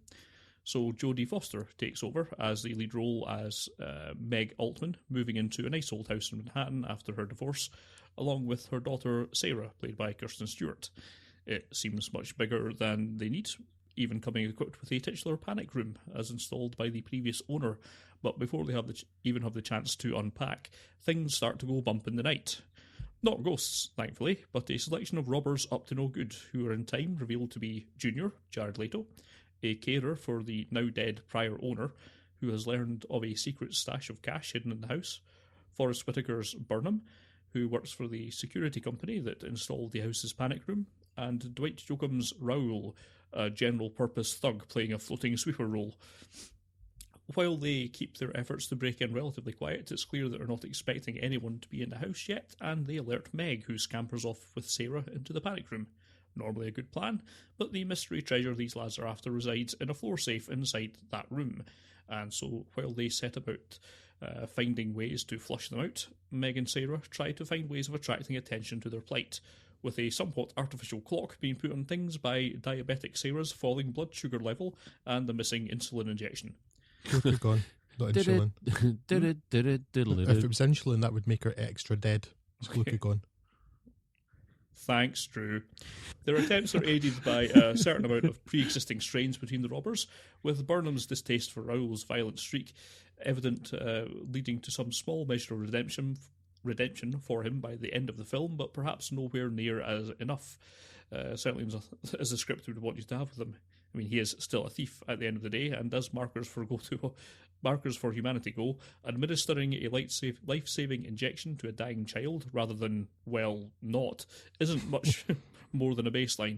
So Jodie Foster takes over as the lead role as Meg Altman, moving into a nice old house in Manhattan after her divorce, along with her daughter Sarah, played by Kirsten Stewart. It seems much bigger than they need, even coming equipped with a titular panic room, as installed by the previous owner. But before they even have the chance to unpack, things start to go bump in the night. Not ghosts, thankfully, but a selection of robbers up to no good, who are in time revealed to be Junior, Jared Leto, a carer for the now-dead prior owner, who has learned of a secret stash of cash hidden in the house, Forrest Whitaker's Burnham, who works for the security company that installed the house's panic room, and Dwight Yoakam's Raoul, a general-purpose thug playing a floating sweeper role. While they keep their efforts to break in relatively quiet, it's clear that they're not expecting anyone to be in the house yet, and they alert Meg, who scampers off with Sarah into the panic room. Normally a good plan, but the mystery treasure these lads are after resides in a floor safe inside that room. And so while they set about finding ways to flush them out, Meg and Sarah try to find ways of attracting attention to their plight, with a somewhat artificial clock being put on things by diabetic Sarah's falling blood sugar level and the missing insulin injection. Glucagon, not insulin. If it was insulin, that would make her extra dead. It's glucagon. Thanks, Drew. Their attempts are aided by a certain amount of pre-existing strains between the robbers, with Burnham's distaste for Raoul's violent streak evident, leading to some small measure of redemption for him by the end of the film, but perhaps nowhere near as enough, certainly as the script would want you to have with him. I mean, he is still a thief at the end of the day, and as Markers for Humanity go, administering a life-saving injection to a dying child rather than, well, not, isn't much more than a baseline.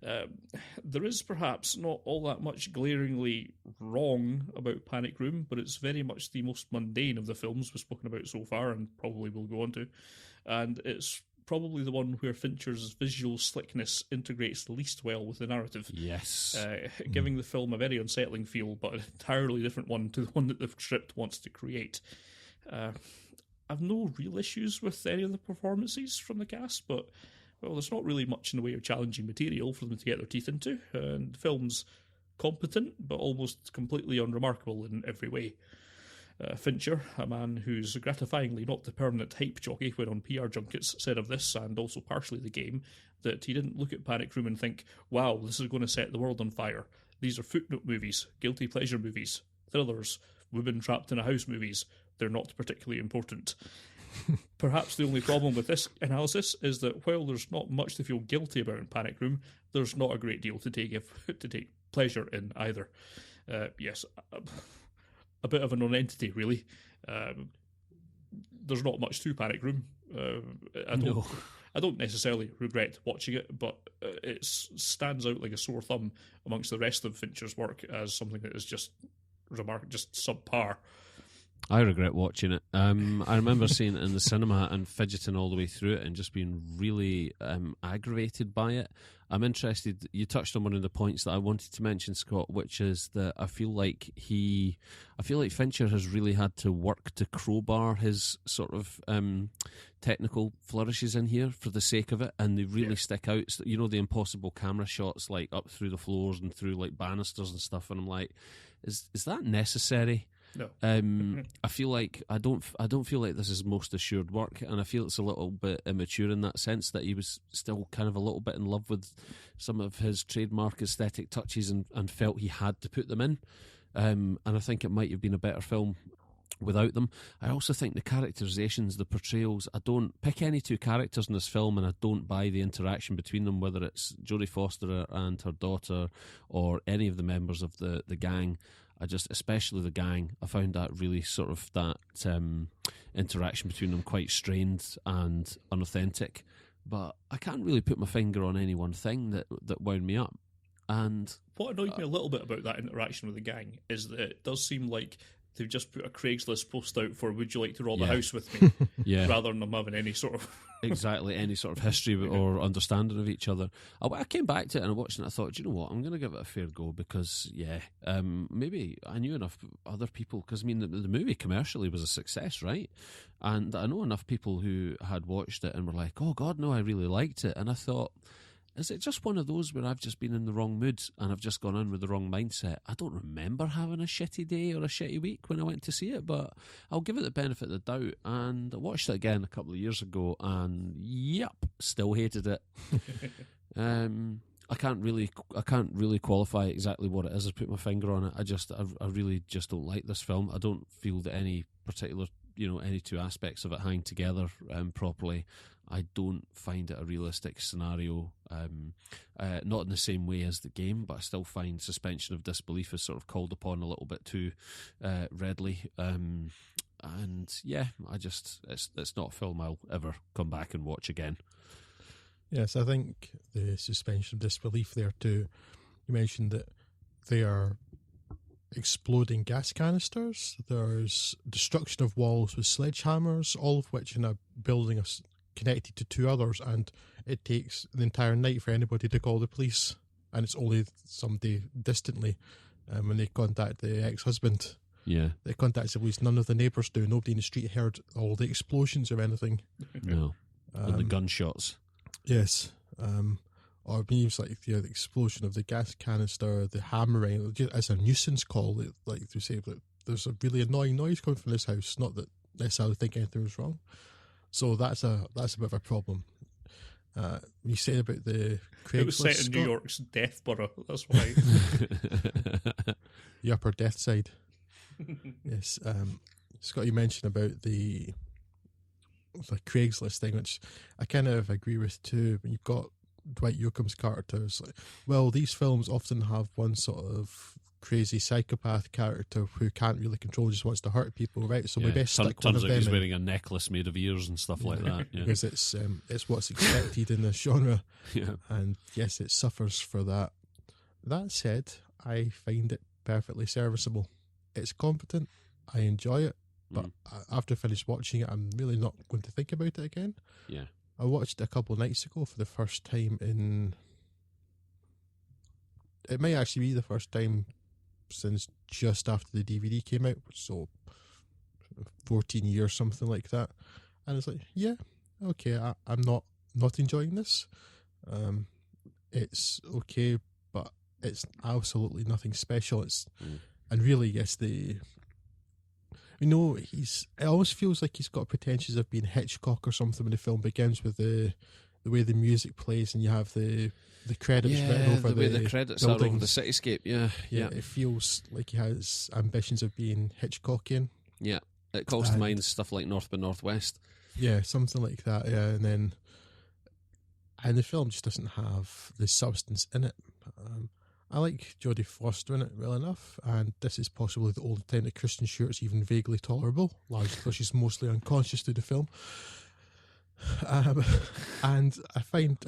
There is perhaps not all that much glaringly wrong about Panic Room, but it's very much the most mundane of the films we've spoken about so far, and probably will go on to. And it's probably the one where Fincher's visual slickness integrates the least well with the narrative. Yes. Giving the film a very unsettling feel, but an entirely different one to the one that the script wants to create. I've no real issues with any of the performances from the cast, but, well, there's not really much in the way of challenging material for them to get their teeth into, and the film's competent, but almost completely unremarkable in every way. Fincher, a man who's gratifyingly not the permanent hype jockey when on PR junkets, said of this, and also partially the game, that he didn't look at Panic Room and think, wow, this is going to set the world on fire. These are footnote movies, guilty pleasure movies, thrillers, women trapped in a house movies. They're not particularly important. Perhaps the only problem with this analysis is that while there's not much to feel guilty about in Panic Room, there's not a great deal to take pleasure in either. Yes, a bit of a non-entity, really. There's not much to Panic Room. I don't necessarily regret watching it, but it stands out like a sore thumb amongst the rest of Fincher's work as something that is just subpar. I regret watching it. I remember seeing it in the cinema and fidgeting all the way through it and just being really aggravated by it. I'm interested, you touched on one of the points that I wanted to mention, Scott, which is that I feel like Fincher has really had to work to crowbar his sort of technical flourishes in here for the sake of it, and they really stick out. You know, the impossible camera shots like up through the floors and through like banisters and stuff, and I'm like, is that necessary? No. I feel like I don't feel like this is most assured work, and I feel it's a little bit immature in that sense, that he was still kind of a little bit in love with some of his trademark aesthetic touches and felt he had to put them in. And I think it might have been a better film without them. I also think the characterizations, the portrayals, I don't pick any two characters in this film and I don't buy the interaction between them, whether it's Jodie Foster and her daughter or any of the members of the gang. Especially the gang, I found that really sort of that interaction between them quite strained and unauthentic. But I can't really put my finger on any one thing that wound me up. And what annoyed me a little bit about that interaction with the gang is that it does seem like they've just put a Craigslist post out for "Would you like to rob the house with me?" rather than them having any sort of any sort of history or understanding of each other. I came back to it and I watched it and I thought, do you know what, I'm going to give it a fair go because maybe I knew enough other people, because I mean the movie commercially was a success, right? And I know enough people who had watched it and were like, oh God, no, I really liked it. And I thought, is it just one of those where I've just been in the wrong mood and I've just gone in with the wrong mindset? I don't remember having a shitty day or a shitty week when I went to see it, but I'll give it the benefit of the doubt. And I watched it again a couple of years ago, and yep, still hated it. I can't really qualify exactly what it is. I put my finger on it. I really just don't like this film. I don't feel that any particular, any two aspects of it hang together properly. I don't find it a realistic scenario, not in the same way as the game, but I still find suspension of disbelief is sort of called upon a little bit too readily. And yeah, it's not a film I'll ever come back and watch again. Yes, I think the suspension of disbelief there too. You mentioned that they are exploding gas canisters. There's destruction of walls with sledgehammers, all of which in a building are connected to two others, and it takes the entire night for anybody to call the police, and it's only somebody distantly when they contact the ex-husband. Yeah, they contact the police. None of the neighbours do. Nobody in the street heard all the explosions or anything. No, and the gunshots. Yes, or maybe it's like the explosion of the gas canister, the hammering, as a nuisance call. Like they say that there's a really annoying noise coming from this house. Not that necessarily think anything was wrong. So that's a bit of a problem. You said about the Craigslist. It was set in New York's Death Borough. That's why. The Upper Death Side. Yes, Scott, you mentioned about the Craigslist thing, which I kind of agree with too. When you've got Dwight Yoakam's character, it's like, well, these films often have one sort of crazy psychopath character who can't really control, just wants to hurt people, right? So we best stick one of them. He's wearing a necklace made of ears and stuff like that. Yeah. Because it's what's expected in this genre. Yeah. And yes, it suffers for that. That said, I find it perfectly serviceable. It's competent. I enjoy it. But after I finish watching it, I'm really not going to think about it again. Yeah. I watched it a couple of nights ago for the first time in... It might actually be the first time since just after the DVD came out, so 14 years, something like that. And it's like, yeah, okay, I'm not enjoying this. It's okay, but it's absolutely nothing special. And really, yes, it almost feels like he's got pretensions of being Hitchcock or something when the film begins with the way the music plays and you have the credits written over the way the credits buildings. are over the cityscape. Yeah. It feels like he has ambitions of being Hitchcockian. Yeah, it calls to mind stuff like North by Northwest. Yeah, something like that. Yeah, and the film just doesn't have the substance in it. I like Jodie Foster in it well enough, and this is possibly the only time that Kristen Stewart's even vaguely tolerable, largely because she's mostly unconscious through the film. And I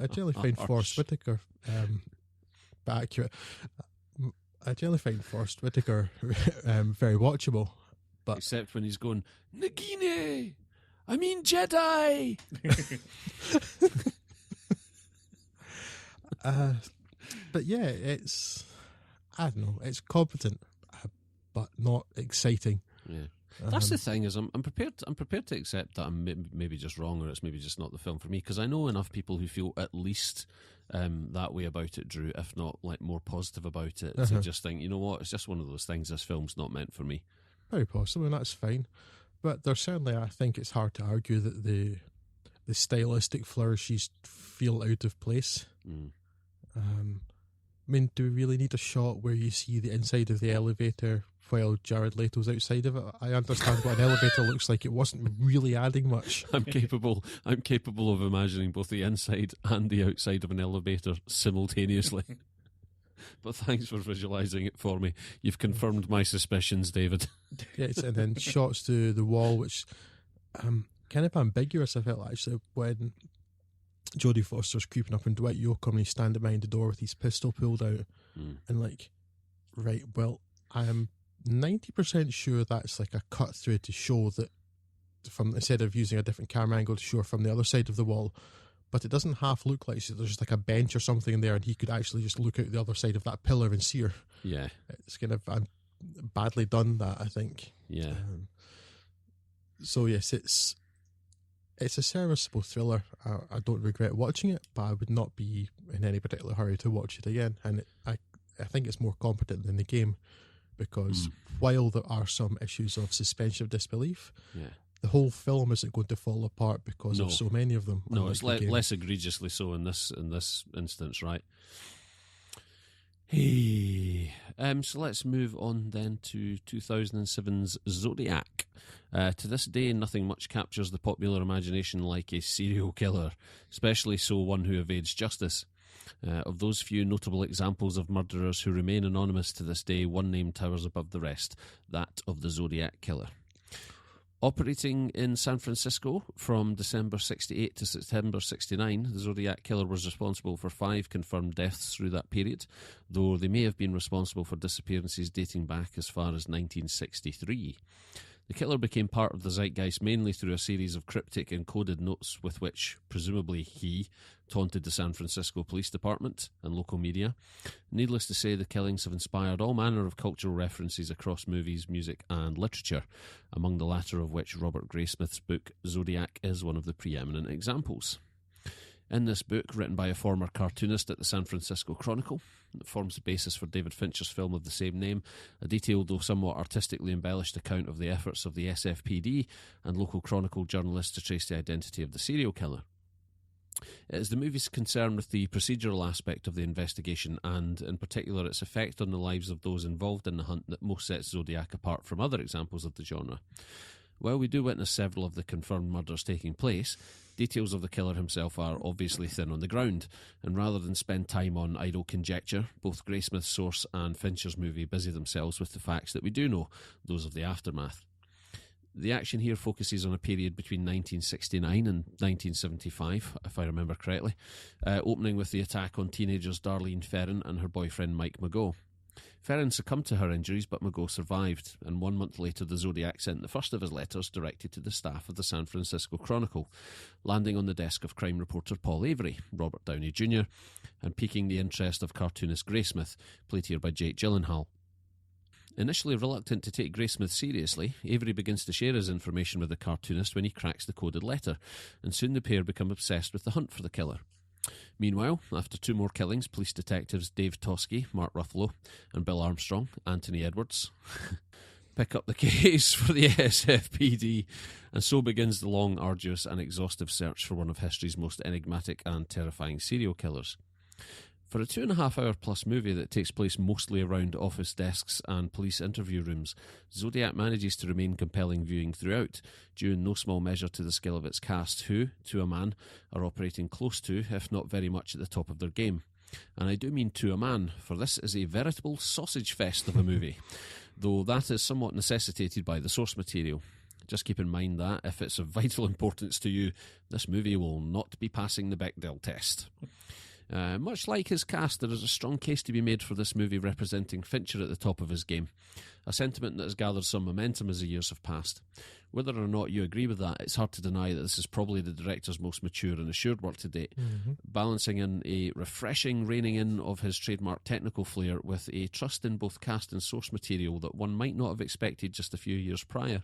generally find Forrest Whitaker, but accurate. I generally find Forrest Whitaker very watchable, but except when he's going Nagini, I mean Jedi. But yeah, I don't know, it's competent, but not exciting. Yeah. That's the thing, is I'm prepared to accept that I'm maybe just wrong, or it's maybe just not the film for me, because I know enough people who feel at least that way about it, Drew, if not like more positive about it, to just think, you know what, it's just one of those things, this film's not meant for me. Very possible, and that's fine. But there's certainly, I think it's hard to argue that the stylistic flourishes feel out of place. I mean, do we really need a shot where you see the inside of the elevator while Jared Leto's outside of it? I understand what an elevator looks like. It wasn't really adding much. I'm capable of imagining both the inside and the outside of an elevator simultaneously. But thanks for visualising it for me. You've confirmed my suspicions, David. Yes, and then shots to the wall, which kind of ambiguous, I felt, actually, when Jodie Foster's creeping up and Dwight Yoakam and he's standing behind the door with his pistol pulled out and like, right, well, I am 90% sure that's like a cut through to show that instead of using a different camera angle to show from the other side of the wall, but it doesn't half look like there's just like a bench or something in there and he could actually just look out the other side of that pillar and see her. Yeah. It's kind of badly done, that, I think. Yeah. So yes, it's It's a serviceable thriller. I don't regret watching it, but I would not be in any particular hurry to watch it again. And I think it's more competent than the game, because while there are some issues of suspension of disbelief, the whole film isn't going to fall apart because of so many of them. No, it's less egregiously so in this instance, right? Hey, so let's move on then to 2007's Zodiac. To this day, nothing much captures the popular imagination like a serial killer, especially so one who evades justice. Of those few notable examples of murderers who remain anonymous to this day, one name towers above the rest, that of the Zodiac Killer. Operating in San Francisco from December 68 to September 69, the Zodiac Killer was responsible for 5 confirmed deaths through that period, though they may have been responsible for disappearances dating back as far as 1963. The killer became part of the zeitgeist mainly through a series of cryptic encoded notes with which, presumably he, taunted the San Francisco Police Department and local media. Needless to say, the killings have inspired all manner of cultural references across movies, music and literature, among the latter of which Robert Graysmith's book Zodiac is one of the preeminent examples. In this book, written by a former cartoonist at the San Francisco Chronicle, that forms the basis for David Fincher's film of the same name, a detailed though somewhat artistically embellished account of the efforts of the SFPD and local Chronicle journalists to trace the identity of the serial killer. It is the movie's concern with the procedural aspect of the investigation and, in particular, its effect on the lives of those involved in the hunt that most sets Zodiac apart from other examples of the genre. While we do witness several of the confirmed murders taking place, details of the killer himself are obviously thin on the ground, and rather than spend time on idle conjecture, both Graysmith's source and Fincher's movie busy themselves with the facts that we do know, those of the aftermath. The action here focuses on a period between 1969 and 1975, if I remember correctly, opening with the attack on teenagers Darlene Ferrin and her boyfriend Mike Mageau. Ferrin succumbed to her injuries, but Mageau survived, and 1 month later the Zodiac sent the first of his letters directed to the staff of the San Francisco Chronicle, landing on the desk of crime reporter Paul Avery, Robert Downey Jr., and piquing the interest of cartoonist Graysmith, played here by Jake Gyllenhaal. Initially reluctant to take Graysmith seriously, Avery begins to share his information with the cartoonist when he cracks the coded letter, and soon the pair become obsessed with the hunt for the killer. Meanwhile, after 2 more killings, police detectives Dave Toschi, Mark Ruffalo, and Bill Armstrong, Anthony Edwards, pick up the case for the SFPD, and so begins the long, arduous and exhaustive search for one of history's most enigmatic and terrifying serial killers. For a 2.5-hour plus movie that takes place mostly around office desks and police interview rooms, Zodiac manages to remain compelling viewing throughout, due in no small measure to the skill of its cast who, to a man, are operating close to, if not very much at the top of their game. And I do mean to a man, for this is a veritable sausage fest of a movie, though that is somewhat necessitated by the source material. Just keep in mind that, if it's of vital importance to you, this movie will not be passing the Bechdel test. Much like his cast, there is a strong case to be made for this movie representing Fincher at the top of his game, a sentiment that has gathered some momentum as the years have passed. Whether or not you agree with that, it's hard to deny that this is probably the director's most mature and assured work to date, balancing in a refreshing reining in of his trademark technical flair with a trust in both cast and source material that one might not have expected just a few years prior.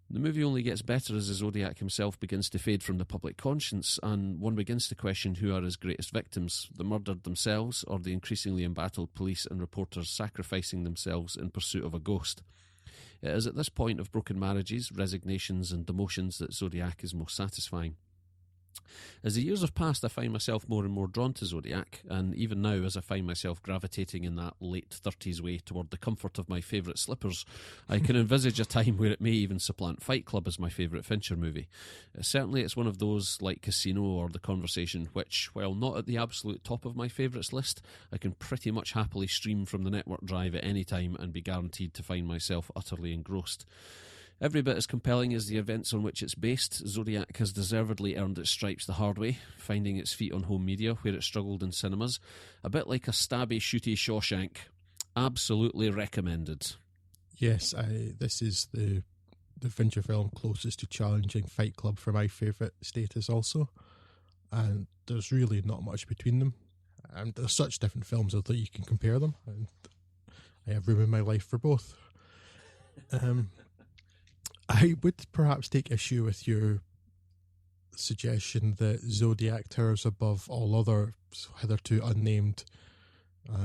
The movie only gets better as the Zodiac himself begins to fade from the public conscience, and one begins to question who are his greatest victims, the murdered themselves or the increasingly embattled police and reporters sacrificing themselves in pursuit of a ghost. It is at this point of broken marriages, resignations and demotions that Zodiac is most satisfying. As the years have passed, I find myself more and more drawn to Zodiac, and even now, as I find myself gravitating in that late 30s way toward the comfort of my favourite slippers, I can envisage a time where it may even supplant Fight Club as my favourite Fincher movie. Certainly it's one of those, like Casino or The Conversation, which, while not at the absolute top of my favourites list, I can pretty much happily stream from the network drive at any time and be guaranteed to find myself utterly engrossed. Every bit as compelling as the events on which it's based, Zodiac has deservedly earned its stripes the hard way, finding its feet on home media where it struggled in cinemas. A bit like a stabby, shooty Shawshank. Absolutely recommended. Yes, this is the Fincher film closest to challenging Fight Club for my favourite status also. And there's really not much between them. And they're such different films that you can compare them. And I have room in my life for both. I would perhaps take issue with your suggestion that Zodiac towers above all other hitherto unnamed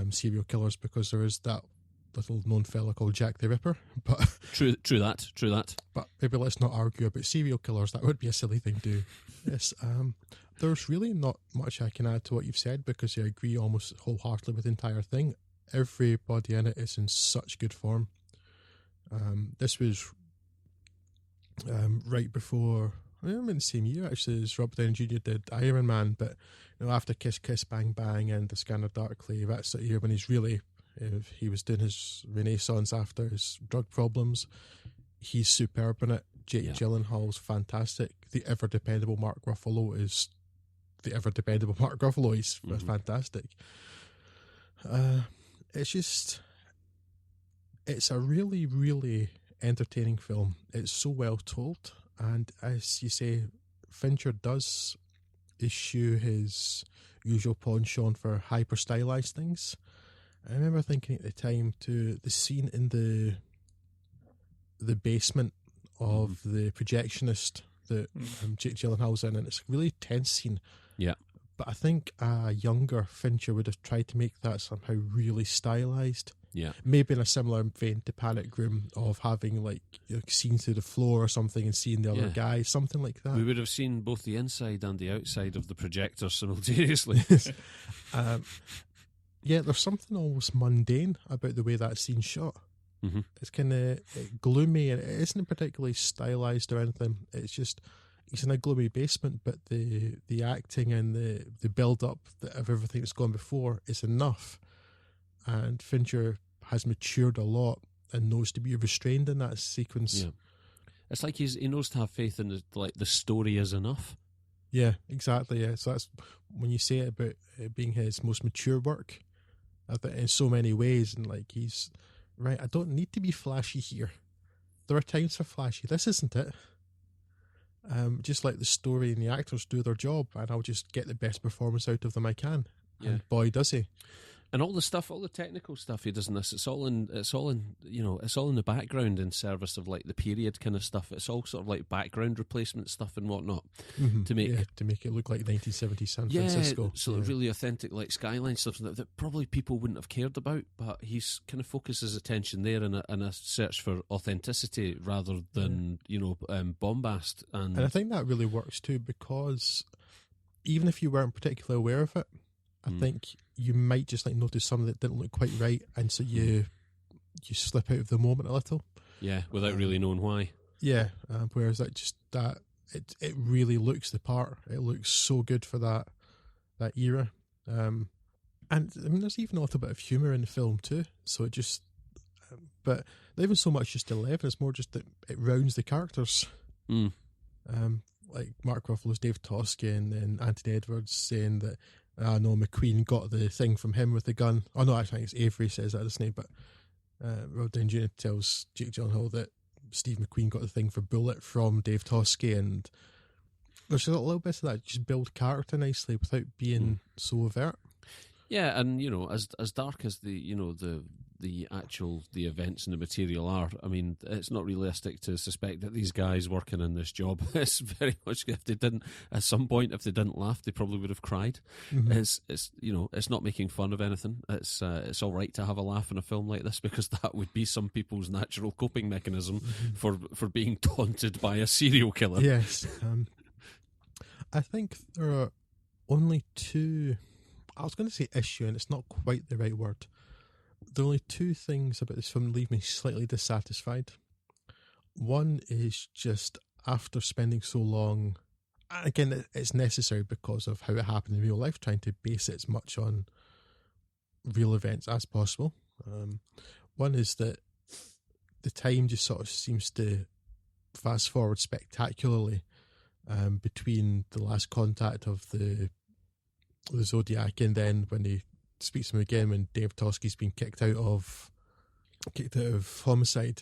serial killers because there is that little known fella called Jack the Ripper. But True that. But maybe let's not argue about serial killers. That would be a silly thing to do. Yes. There's really not much I can add to what you've said because I agree almost wholeheartedly with the entire thing. Everybody in it is in such good form. This was right before, I remember in the same year actually as Robert Downey Jr. did Iron Man, but after Kiss Kiss Bang Bang and The Scanner Darkly, that's the year when he's really, he was doing his renaissance after his drug problems. He's superb in it. Jake Gyllenhaal's fantastic. The ever dependable Mark Ruffalo is the ever dependable Mark Ruffalo. He's fantastic. It's a really, really entertaining film. It's so well told, and as you say, Fincher does eschew his usual penchant for hyper stylized things. I remember thinking at the time to the scene in the basement of the projectionist that Jake Gyllenhaal's in, and it's a really tense scene. Yeah. But I think a younger Fincher would have tried to make that somehow really stylized. Yeah. Maybe in a similar vein to Panic Room of having scenes through the floor or something and seeing the other guy, something like that. We would have seen both the inside and the outside of the projector simultaneously. Yeah, there's something almost mundane about the way that scene's shot. Mm-hmm. It's kind of gloomy, and it isn't particularly stylized or anything. It's just he's in a gloomy basement, but the acting and the build up of everything that's gone before is enough. And Fincher has matured a lot and knows to be restrained in that sequence. Yeah, it's like he knows to have faith in the story is enough. Yeah, exactly. Yeah, so that's when you say it about it being his most mature work. I think in so many ways, and he's right. I don't need to be flashy here. There are times for flashy. This isn't it. Just let the story and the actors do their job, and I'll just get the best performance out of them I can. Yeah. And boy, does he! And all the technical stuff he does in this, it's all in the background in service of the period kind of stuff. It's all sort of background replacement stuff and whatnot to make it look like 1970s San Francisco. So really authentic skyline stuff that probably people wouldn't have cared about, but he's kind of focused his attention there in a search for authenticity rather than bombast. And I think that really works too, because even if you weren't particularly aware of it, I think you might just notice something that didn't look quite right, and so you slip out of the moment a little. Yeah, without really knowing why. Yeah, whereas it really looks the part. It looks so good for that era. And I mean, there's even a little bit of humour in the film too. So it just, but not even so much just 11. It's more just that it rounds the characters. Like Mark Ruffalo's Dave Toschi and then Anthony Edwards saying that. No, McQueen got the thing from him with the gun. Oh no, actually I think it's Avery says that, doesn't he? But Robert Downey Jr. tells Jake Gyllenhaal that Steve McQueen got the thing for Bullet from Dave Toschi, and there's a little bit of that just build character nicely without being so overt. Yeah, and as dark as the events and the material are, I mean, it's not realistic to suspect that these guys working in this job, it's very much, if they didn't laugh, they probably would have cried. It's not making fun of anything. It's all right to have a laugh in a film like this, because that would be some people's natural coping mechanism for being taunted by a serial killer. Yes. I think there are only two, I was going to say issue, and it's not quite the right word. There are only two things about this film that leave me slightly dissatisfied. One is just after spending so long, again, it's necessary because of how it happened in real life, trying to base it as much on real events as possible. One is that the time just sort of seems to fast forward spectacularly between the last contact of the Zodiac and then when he speaks to him again when Dave Toschi's been kicked out of Homicide.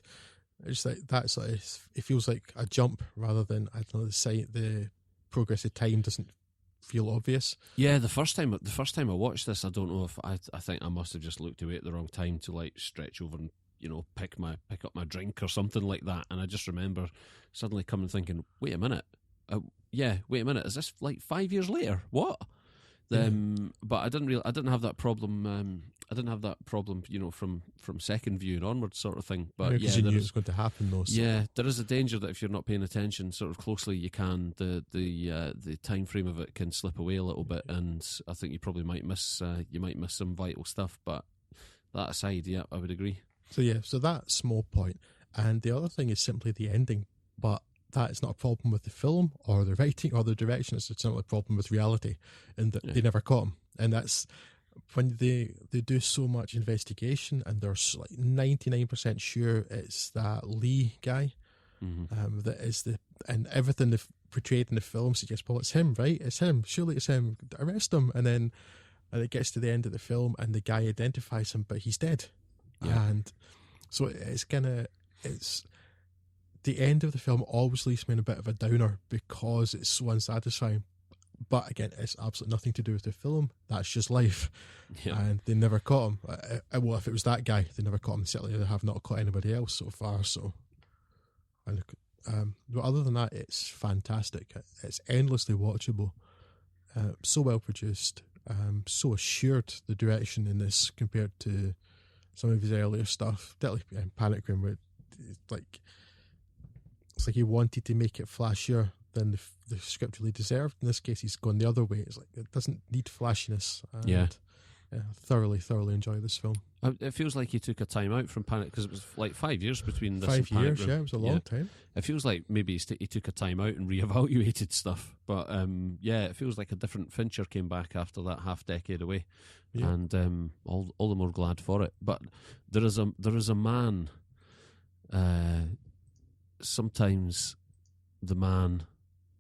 It's like that sort of, it feels like a jump rather than, I don't know, the progress of time doesn't feel obvious. Yeah, the first time I watched this, I don't know if I think I must have just looked away at the wrong time to stretch over and pick up my drink or something like that, and I just remember suddenly coming thinking, wait a minute, yeah, wait a minute, is this like 5 years later? What? But I didn't have that problem. I didn't have that problem, from second view and onward, sort of thing. But because you knew it was going to happen, though. So. Yeah, there is a danger that if you're not paying attention sort of closely, you can the time frame of it can slip away a little bit, and I think you probably might miss some vital stuff. But that aside, yeah, I would agree. So that small point, and the other thing is simply the ending, but that is not a problem with the film or the writing or the direction. It's simply a problem with reality, and that they never caught him. And that's when they do so much investigation, and they're like 99% sure it's that Lee guy. That is and everything they've portrayed in the film suggests, well, it's him, right? It's him. Surely it's him. Arrest him. And then it gets to the end of the film, and the guy identifies him, but he's dead. Yeah. And so it's the end of the film always leaves me in a bit of a downer because it's so unsatisfying. But again, it's absolutely nothing to do with the film. That's just life. Yeah. And they never caught him. Well, if it was that guy, they never caught him. Certainly they have not caught anybody else so far. So, but other than that, it's fantastic. It's endlessly watchable. So well produced. So assured, the direction in this compared to some of his earlier stuff. Definitely Panic Room, where it's like he wanted to make it flashier than the script really deserved. In this case, he's gone the other way. It's like it doesn't need flashiness. And, thoroughly enjoy this film. It feels like he took a time out from Panic, because it was like 5 years between this 5 and Panic years, Room. yeah, it was a long time. It feels like maybe he took a time out and reevaluated stuff. But it feels like a different Fincher came back after that half decade away, and all the more glad for it. But there is a man. Sometimes the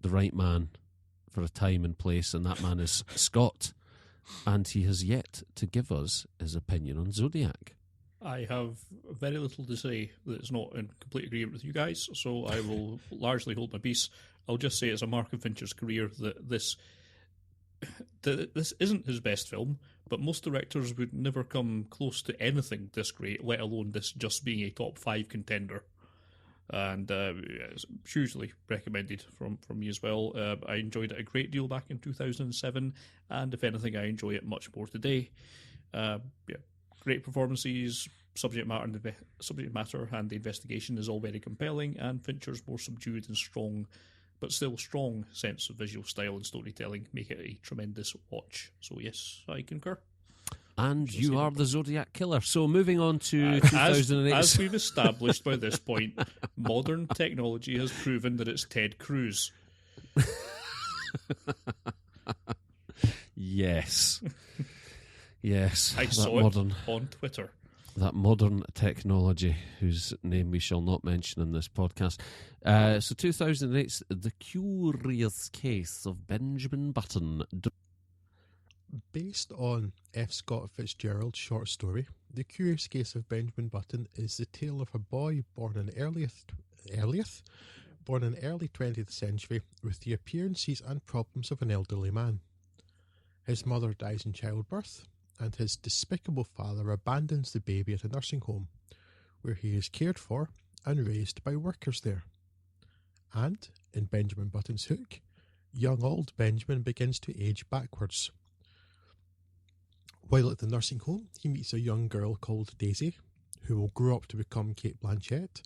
right man for a time and place, and that man is Scott, and he has yet to give us his opinion on Zodiac. I have very little to say that's not in complete agreement with you guys, so I will largely hold my peace. I'll just say it's a mark of Fincher's career that this isn't his best film, but most directors would never come close to anything this great, let alone this just being a top 5 contender. And it's hugely recommended from me as well. I enjoyed it a great deal back in 2007, and if anything, I enjoy it much more today. Great performances, subject matter, and the investigation is all very compelling, and Fincher's more subdued and strong, but still strong sense of visual style and storytelling make it a tremendous watch. So yes, I concur. And you are the Zodiac Killer. So moving on to 2008. As we've established by this point, modern technology has proven that it's Ted Cruz. Yes. Yes. I saw it on Twitter. That modern technology, whose name we shall not mention in this podcast. So 2008's The Curious Case of Benjamin Button. Based on F. Scott Fitzgerald's short story, The Curious Case of Benjamin Button is the tale of a boy born in early 20th century with the appearances and problems of an elderly man. His mother dies in childbirth, and his despicable father abandons the baby at a nursing home, where he is cared for and raised by workers there. And, in Benjamin Button's hook, young old Benjamin begins to age backwards. While at the nursing home, he meets a young girl called Daisy, who will grow up to become Kate Blanchett,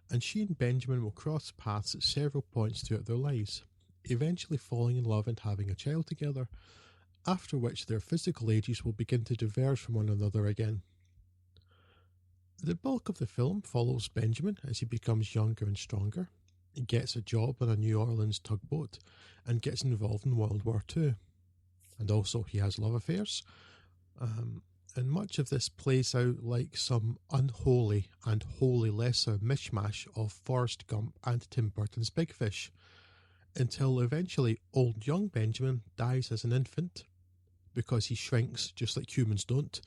and she and Benjamin will cross paths at several points throughout their lives, eventually falling in love and having a child together, after which their physical ages will begin to diverge from one another again. The bulk of the film follows Benjamin as he becomes younger and stronger, he gets a job on a New Orleans tugboat, and gets involved in World War II. And also he has love affairs, and much of this plays out like some unholy and wholly lesser mishmash of Forrest Gump and Tim Burton's Big Fish, until eventually old young Benjamin dies as an infant, because he shrinks just like humans don't.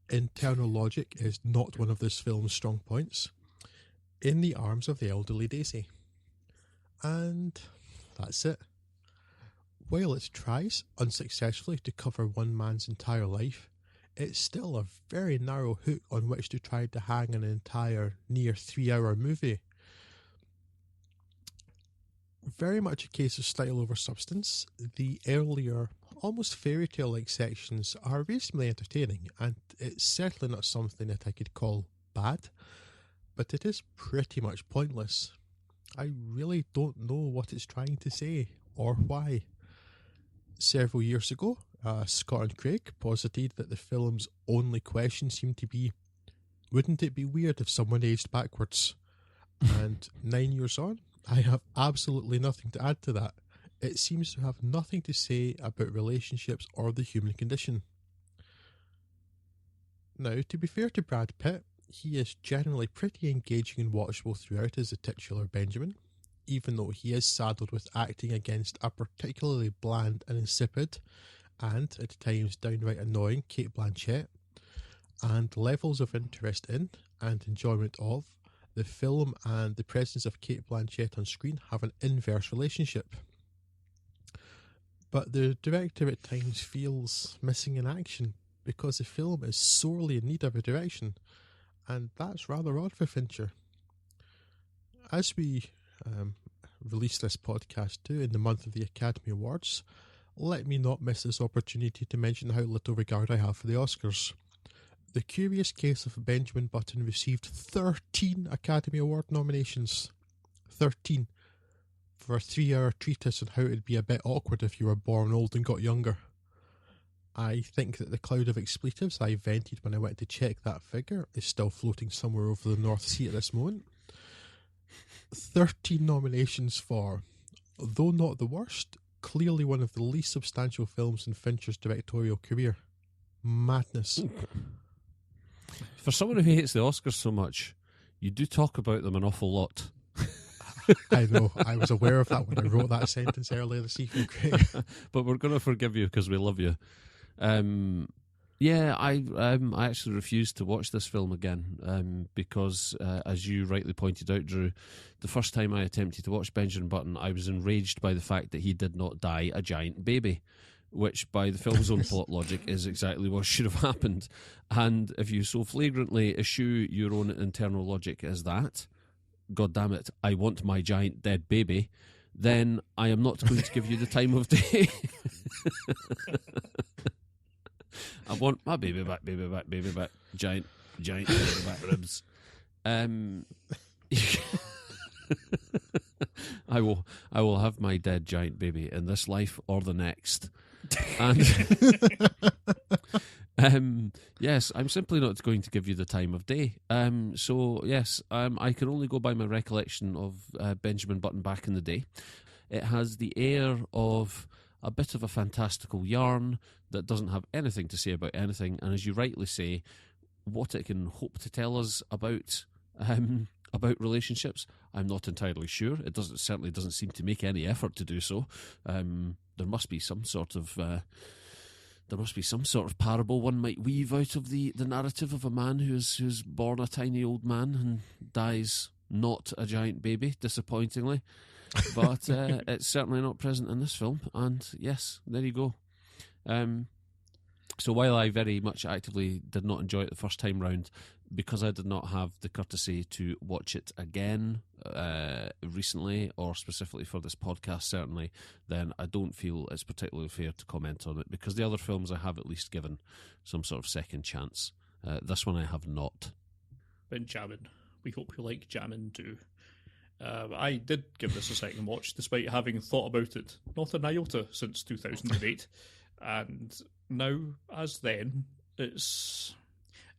Internal logic is not one of this film's strong points, in the arms of the elderly Daisy. And that's it. While it tries, unsuccessfully, to cover one man's entire life, it's still a very narrow hook on which to try to hang an entire near 3-hour movie. very much a case of style over substance. The earlier, almost fairy tale like sections are reasonably entertaining, and it's certainly not something that I could call bad, but it is pretty much pointless. I really don't know what it's trying to say or why. Several years ago, Scott and Craig posited that the film's only question seemed to be, wouldn't it be weird if someone aged backwards? And 9 years on, I have absolutely nothing to add to that. It seems to have nothing to say about relationships or the human condition. Now, to be fair to Brad Pitt, he is generally pretty engaging and watchable throughout as the titular Benjamin, even though he is saddled with acting against a particularly bland and insipid, and at times downright annoying Kate Blanchett, and levels of interest in and enjoyment of the film and the presence of Kate Blanchett on screen have an inverse relationship. But the director at times feels missing in action because the film is sorely in need of a direction, and that's rather odd for Fincher. As we release this podcast too in the month of the Academy Awards, let me not miss this opportunity to mention how little regard I have for the Oscars. The Curious Case of Benjamin Button received 13 Academy Award nominations. 13. For a 3-hour treatise on how it'd be a bit awkward if you were born old and got younger. I think that the cloud of expletives I vented when I went to check that figure is still floating somewhere over the North Sea at this moment. 13 nominations for, though not the worst, clearly one of the least substantial films in Fincher's directorial career. Madness. For someone who hates the Oscars so much, you do talk about them an awful lot. I know. I was aware of that when I wrote that sentence earlier this evening, Craig. But we're going to forgive you because we love you. I actually refused to watch this film again because, as you rightly pointed out, Drew, the first time I attempted to watch Benjamin Button, I was enraged by the fact that he did not die a giant baby, which by the film's own plot logic is exactly what should have happened. And if you so flagrantly eschew your own internal logic as that, God damn it, I want my giant dead baby, then I am not going to give you the time of day. I want my baby back, giant baby back ribs. I will have my dead giant baby in this life or the next. And yes, I'm simply not going to give you the time of day. So yes, I can only go by my recollection of Benjamin Button back in the day. It has the air of a bit of a fantastical yarn that doesn't have anything to say about anything, and as you rightly say, what it can hope to tell us about relationships, I'm not entirely sure. It certainly doesn't seem to make any effort to do so. There must be some sort of parable one might weave out of the narrative of a man who's born a tiny old man and dies not a giant baby, disappointingly. But it's certainly not present in this film, and yes, there you go. So while I very much actively did not enjoy it the first time round, because I did not have the courtesy to watch it again recently, or specifically for this podcast certainly, then I don't feel it's particularly fair to comment on it, because the other films I have at least given some sort of second chance. This one I have not. Benjamin, we hope you like Jammin' too. I did give this a second watch, despite having thought about it not an iota since 2008, and now, as then, it's...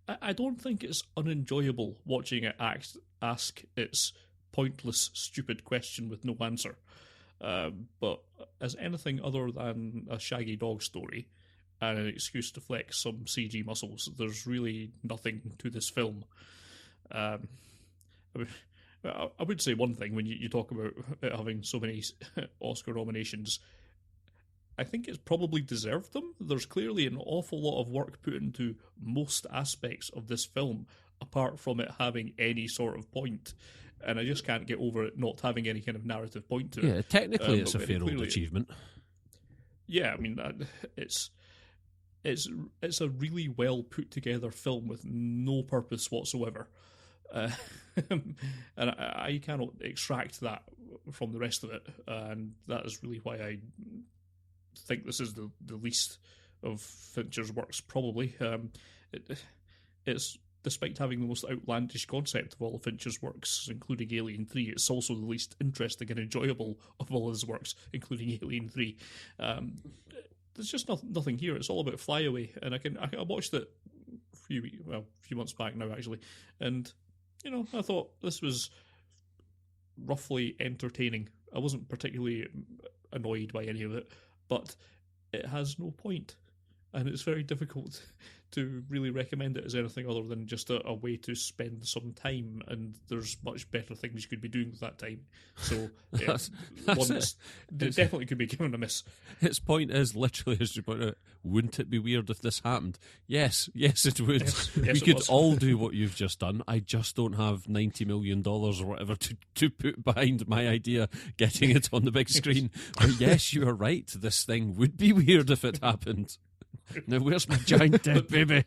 I don't think it's unenjoyable watching it ask its pointless, stupid question with no answer. But as anything other than a shaggy dog story and an excuse to flex some CG muscles, there's really nothing to this film. I would say one thing when you talk about it having so many Oscar nominations. I think it's probably deserved them. There's clearly an awful lot of work put into most aspects of this film, apart from it having any sort of point. And I just can't get over it not having any kind of narrative point to it. Yeah, technically it's a fair old achievement. Yeah, I mean, it's a really well put together film with no purpose whatsoever. And I cannot extract that from the rest of it, and that is really why I think this is the least of Fincher's works, probably. It's, despite having the most outlandish concept of all of Fincher's works, including Alien 3, it's also the least interesting and enjoyable of all his works, including Alien 3. There's just nothing here. It's all about Flyaway, and I watched it a few months back now, actually, and I thought this was roughly entertaining. I wasn't particularly annoyed by any of it, but it has no point, and it's very difficult to really recommend it as anything other than just a way to spend some time, and there's much better things you could be doing with that time. So one that definitely could be given a miss. Its point is literally, as you point out, wouldn't it be weird if this happened? Yes, it would. Yes, we could all do what you've just done. I just don't have $90 million or whatever to put behind my idea, getting it on the big screen. But yes, you are right. This thing would be weird if it happened. Now, where's my giant dead baby?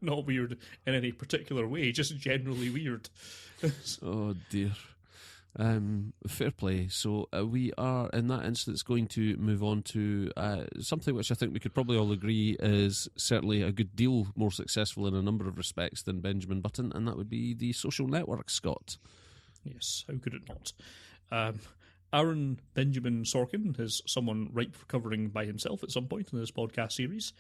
Not weird in any particular way, just generally weird. Oh, dear. Fair play. So we are, in that instance, going to move on to something which I think we could probably all agree is certainly a good deal more successful in a number of respects than Benjamin Button, and that would be The Social Network, Scott. Yes, how could it not? Aaron Benjamin Sorkin is someone ripe for covering by himself at some point in this podcast series.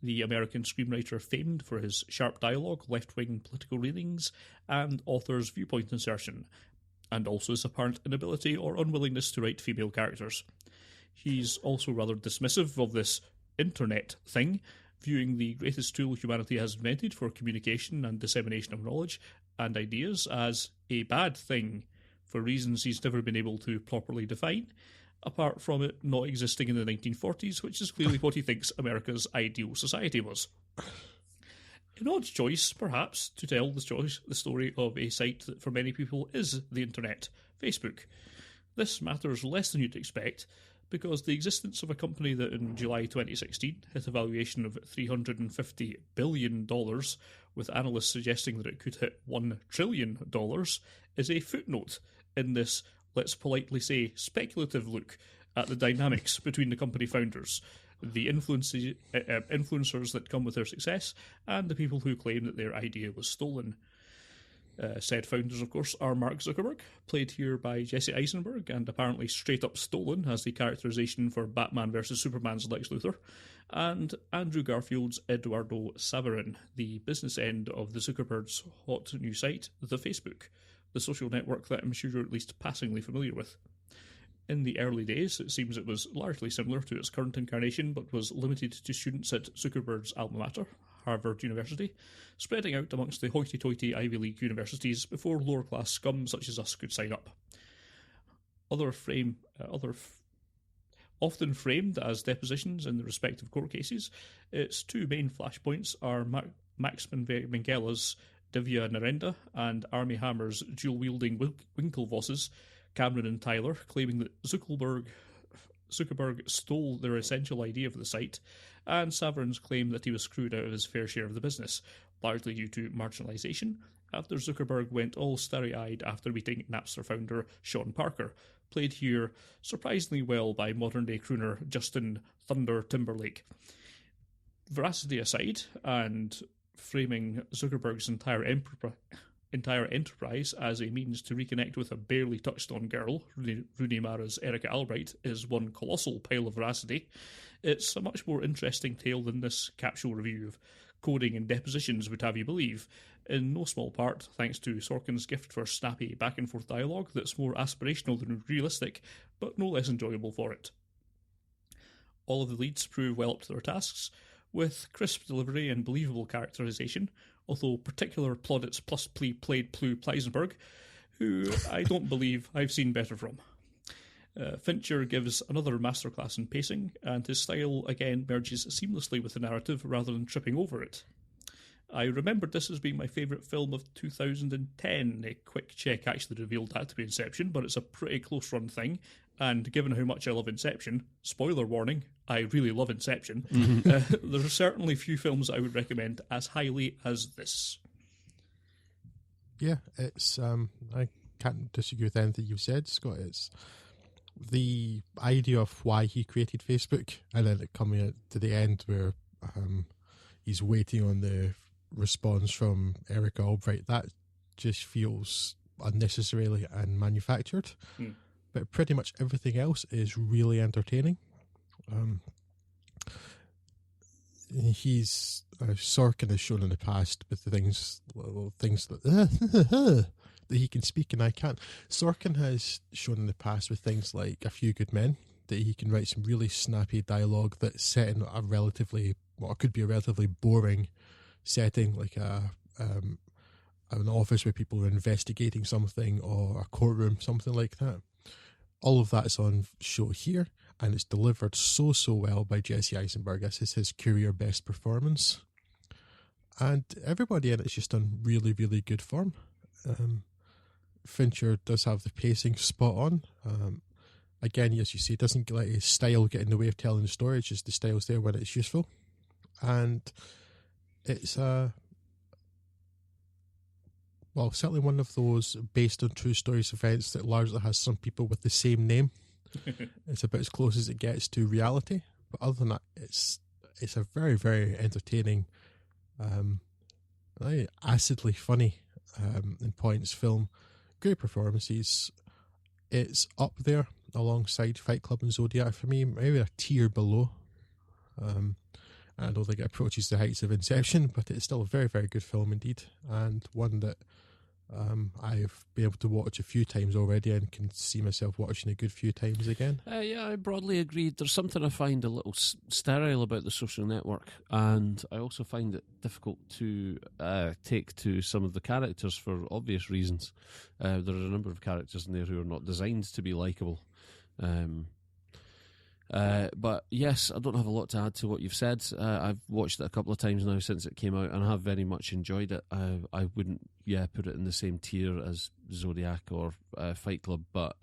The American screenwriter famed for his sharp dialogue, left-wing political readings, and author's viewpoint insertion, and also his apparent inability or unwillingness to write female characters. He's also rather dismissive of this internet thing, viewing the greatest tool humanity has invented for communication and dissemination of knowledge and ideas as a bad thing, for reasons he's never been able to properly define, apart from it not existing in the 1940s, which is clearly what he thinks America's ideal society was. An odd choice, perhaps, to tell the story of a site that for many people is the internet, Facebook. This matters less than you'd expect, because the existence of a company that in July 2016 hit a valuation of $350 billion, with analysts suggesting that it could hit $1 trillion, is a footnote in this, let's politely say, speculative look at the dynamics between the company founders, the influencers that come with their success, and the people who claim that their idea was stolen. Said founders, of course, are Mark Zuckerberg, played here by Jesse Eisenberg, and apparently straight up stolen as the characterization for Batman vs Superman's Lex Luthor, and Andrew Garfield's Eduardo Saverin, the business end of the Zuckerberg's hot new site, the Facebook, the social network that I'm sure you're at least passingly familiar with. In the early days, it seems it was largely similar to its current incarnation, but was limited to students at Zuckerberg's alma mater, Harvard University, spreading out amongst the hoity-toity Ivy League universities before lower-class scum such as us could sign up. Often framed as depositions in the respective court cases, its two main flashpoints are Max Minghella Divya Narendra and Armie Hammer's dual-wielding Winklevosses, Cameron and Tyler, claiming that Zuckerberg stole their essential idea for the site, and Saverin's claim that he was screwed out of his fair share of the business, largely due to marginalisation, after Zuckerberg went all starry-eyed after meeting Napster founder Sean Parker, played here surprisingly well by modern-day crooner Justin Thunder Timberlake. Veracity aside, and framing Zuckerberg's entire enterprise as a means to reconnect with a barely touched-on girl, Rooney Mara's Erica Albright, is one colossal pile of veracity. It's a much more interesting tale than this capsule review of coding and depositions would have you believe, in no small part thanks to Sorkin's gift for snappy back-and-forth dialogue that's more aspirational than realistic, but no less enjoyable for it. All of the leads prove well up to their tasks, with crisp delivery and believable characterisation, although particular plaudits plus played Plu Pleisenberg, who I don't believe I've seen better from. Fincher gives another masterclass in pacing, and his style again merges seamlessly with the narrative rather than tripping over it. I remembered this as being my favourite film of 2010. A quick check actually revealed that to be Inception, but it's a pretty close run thing, and given how much I love Inception, spoiler warning, I really love Inception, there are certainly few films I would recommend as highly as this. Yeah, it's I can't disagree with anything you've said, Scott. It's the idea of why he created Facebook, and then it coming to the end where he's waiting on the response from Erica Albright. That just feels unnecessarily and manufactured. But pretty much everything else is really entertaining. He's Sorkin has shown in the past with the things that that he can speak and I can't. Sorkin has shown in the past with things like A Few Good Men that he can write some really snappy dialogue that's set in a relatively, well, it could be a relatively boring setting, like an office where people are investigating something, or a courtroom, something like that. All of that's on show here, and it's delivered so well by Jesse Eisenberg. This is his career best performance. And everybody in it's just on really, really good form. Fincher does have the pacing spot on. Again, as you see, doesn't let his style get in the way of telling the story. It's just the style's there when it's useful. And it's certainly one of those based on true stories events that largely has some people with the same name. It's about as close as it gets to reality. But other than that, it's a very, very entertaining, acidly funny in points film. Great performances. It's up there alongside Fight Club and Zodiac for me, maybe a tier below. I don't think it approaches the heights of Inception, but it's still a very, very good film indeed, and one that I've been able to watch a few times already and can see myself watching a good few times again. Yeah, I broadly agreed. There's something I find a little sterile about The Social Network, and I also find it difficult to take to some of the characters for obvious reasons. There are a number of characters in there who are not designed to be likeable. But yes, I don't have a lot to add to what you've said. I've watched it a couple of times now since it came out, and I have very much enjoyed it. I wouldn't, put it in the same tier as Zodiac or Fight Club, but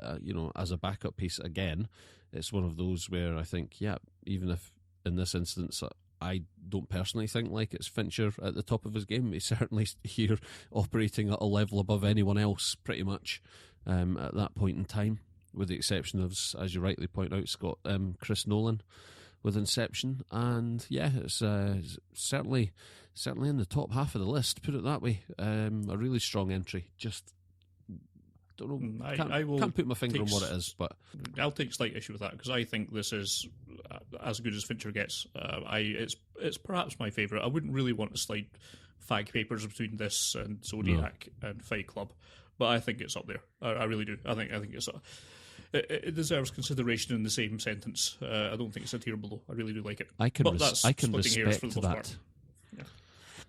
as a backup piece, again, it's one of those where I think, even if in this instance I don't personally think like it's Fincher at the top of his game, he's certainly here operating at a level above anyone else, pretty much, at that point in time. With the exception of, as you rightly point out, Scott, Chris Nolan with Inception, and it's certainly in the top half of the list. Put it that way, a really strong entry. Just don't know, can't put my finger on what it is, but I'll take slight issue with that because I think this is as good as Fincher gets. It's perhaps my favourite. I wouldn't really want to slide fag papers between this and Zodiac and Fight Club, but I think it's up there. I really do. I think it's. It deserves consideration in the same sentence. I don't think it's a tier below. I really do like it. I can respect that. Yeah.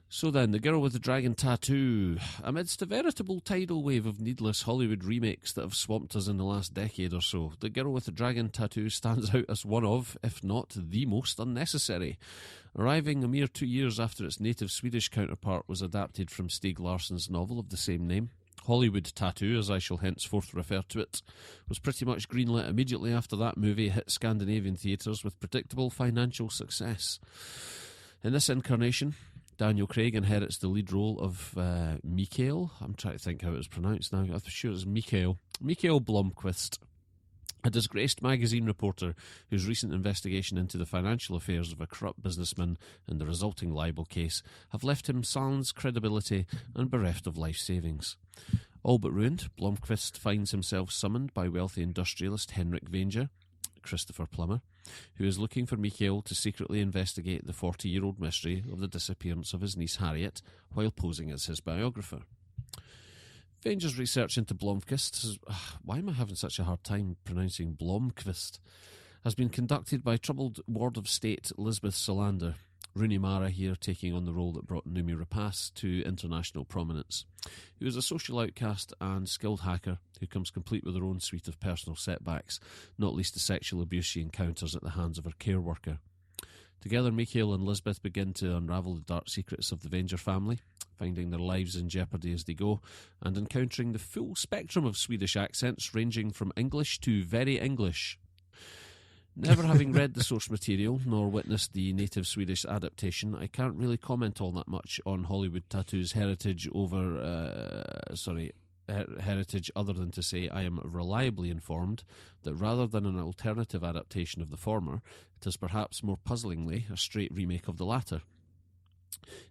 So then, The Girl with the Dragon Tattoo. Amidst a veritable tidal wave of needless Hollywood remakes that have swamped us in the last decade or so, The Girl with the Dragon Tattoo stands out as one of, if not the most unnecessary. Arriving a mere 2 years after its native Swedish counterpart was adapted from Stieg Larsson's novel of the same name, Hollywood Tattoo, as I shall henceforth refer to it, was pretty much greenlit immediately after that movie hit Scandinavian theatres with predictable financial success. In this incarnation, Daniel Craig inherits the lead role of Mikael. I'm trying to think how it was pronounced now. I'm sure it's Mikael Blomkvist, a disgraced magazine reporter whose recent investigation into the financial affairs of a corrupt businessman and the resulting libel case have left him sans credibility and bereft of life savings. All but ruined, Blomkvist finds himself summoned by wealthy industrialist Henrik Venger, Christopher Plummer, who is looking for Mikael to secretly investigate the 40-year-old mystery of the disappearance of his niece Harriet while posing as his biographer. Venger's research into Blomkvist, why am I having such a hard time pronouncing Blomkvist, has been conducted by troubled Ward of State Lisbeth Salander, Rooney Mara here taking on the role that brought Noomi Rapace to international prominence, who is a social outcast and skilled hacker who comes complete with her own suite of personal setbacks, not least the sexual abuse she encounters at the hands of her care worker. Together, Mikael and Lisbeth begin to unravel the dark secrets of the Venger family, finding their lives in jeopardy as they go, and encountering the full spectrum of Swedish accents ranging from English to very English. Never having read the source material, nor witnessed the native Swedish adaptation, I can't really comment all that much on Hollywood Tattoo's heritage over... heritage other than to say I am reliably informed that rather than an alternative adaptation of the former, it is perhaps more puzzlingly a straight remake of the latter.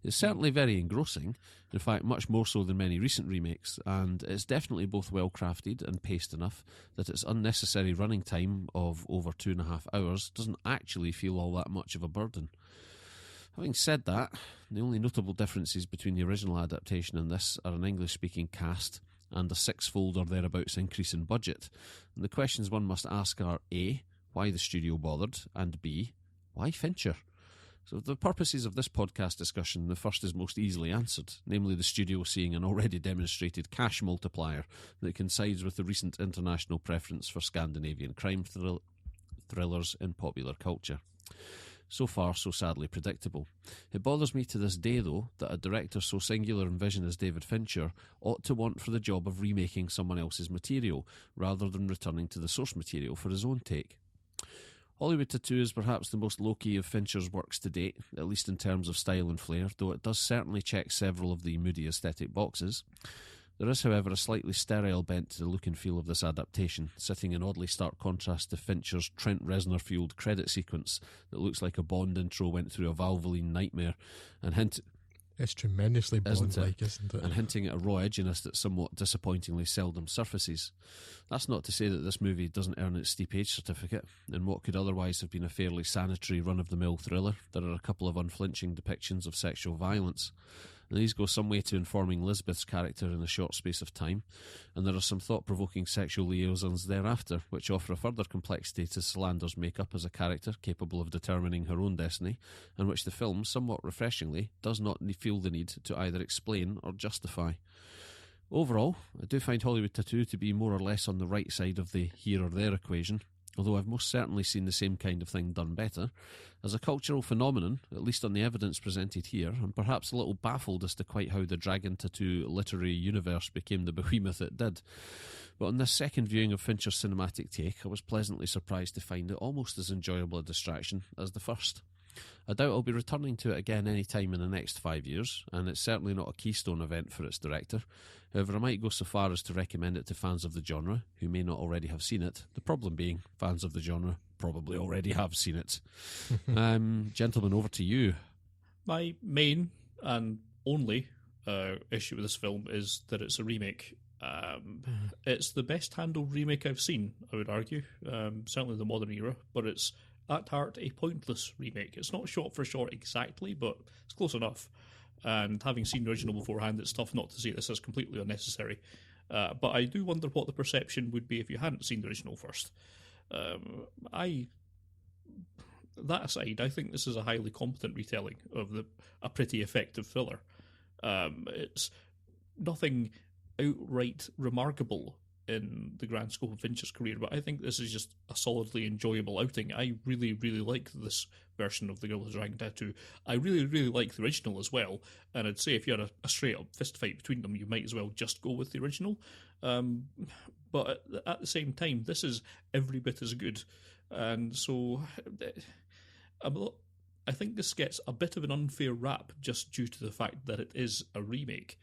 It's certainly very engrossing, in fact much more so than many recent remakes, and it's definitely both well crafted and paced enough that its unnecessary running time of over 2.5 hours doesn't actually feel all that much of a burden. Having said that, the only notable differences between the original adaptation and this are an English-speaking cast and a six-fold or thereabouts increase in budget. And the questions one must ask are A, why the studio bothered, and B, why Fincher? So for the purposes of this podcast discussion, the first is most easily answered, namely the studio seeing an already demonstrated cash multiplier that coincides with the recent international preference for Scandinavian crime thrillers in popular culture. So far, so sadly predictable. It bothers me to this day, though, that a director so singular in vision as David Fincher ought to want for the job of remaking someone else's material, rather than returning to the source material for his own take. Hollywood Tattoo is perhaps the most low-key of Fincher's works to date, at least in terms of style and flair, though it does certainly check several of the moody aesthetic boxes. There is, however, a slightly sterile bent to the look and feel of this adaptation, sitting in oddly stark contrast to Fincher's Trent Reznor-fueled credit sequence that looks like a Bond intro went through a Valvoline nightmare, and It's tremendously Bond-like, isn't it? And hinting at a raw edginess that somewhat disappointingly seldom surfaces. That's not to say that this movie doesn't earn its steep age certificate. In what could otherwise have been a fairly sanitary run-of-the-mill thriller, there are a couple of unflinching depictions of sexual violence. And these go some way to informing Lisbeth's character in a short space of time, and there are some thought-provoking sexual liaisons thereafter, which offer a further complexity to Solander's makeup as a character capable of determining her own destiny, and which the film, somewhat refreshingly, does not feel the need to either explain or justify. Overall, I do find Hollywood Tattoo to be more or less on the right side of the here or there equation, although I've most certainly seen the same kind of thing done better. As a cultural phenomenon, at least on the evidence presented here, I'm perhaps a little baffled as to quite how the Dragon Tattoo literary universe became the behemoth it did. But on this second viewing of Fincher's cinematic take, I was pleasantly surprised to find it almost as enjoyable a distraction as the first. I doubt I'll be returning to it again any time in the next 5 years, and it's certainly not a keystone event for its director. However, I might go so far as to recommend it to fans of the genre, who may not already have seen it. The problem being, fans of the genre probably already have seen it. Gentlemen, over to you. My main and only issue with this film is that it's a remake. It's the best handled remake I've seen, I would argue. Certainly the modern era, but it's at heart a pointless remake. It's not shot for shot exactly, but it's close enough. And having seen the original beforehand, it's tough not to see this as completely unnecessary. But I do wonder what the perception would be if you hadn't seen the original first. That aside, I think this is a highly competent retelling of a pretty effective thriller. It's nothing outright remarkable in the grand scope of Fincher's career, but I think this is just a solidly enjoyable outing. I really, really like this version of The Girl with the Dragon Tattoo. I really, really like the original as well, and I'd say if you had a straight-up fist fight between them, you might as well just go with the original. But at the same time, this is every bit as good, and so I think this gets a bit of an unfair rap just due to the fact that it is a remake.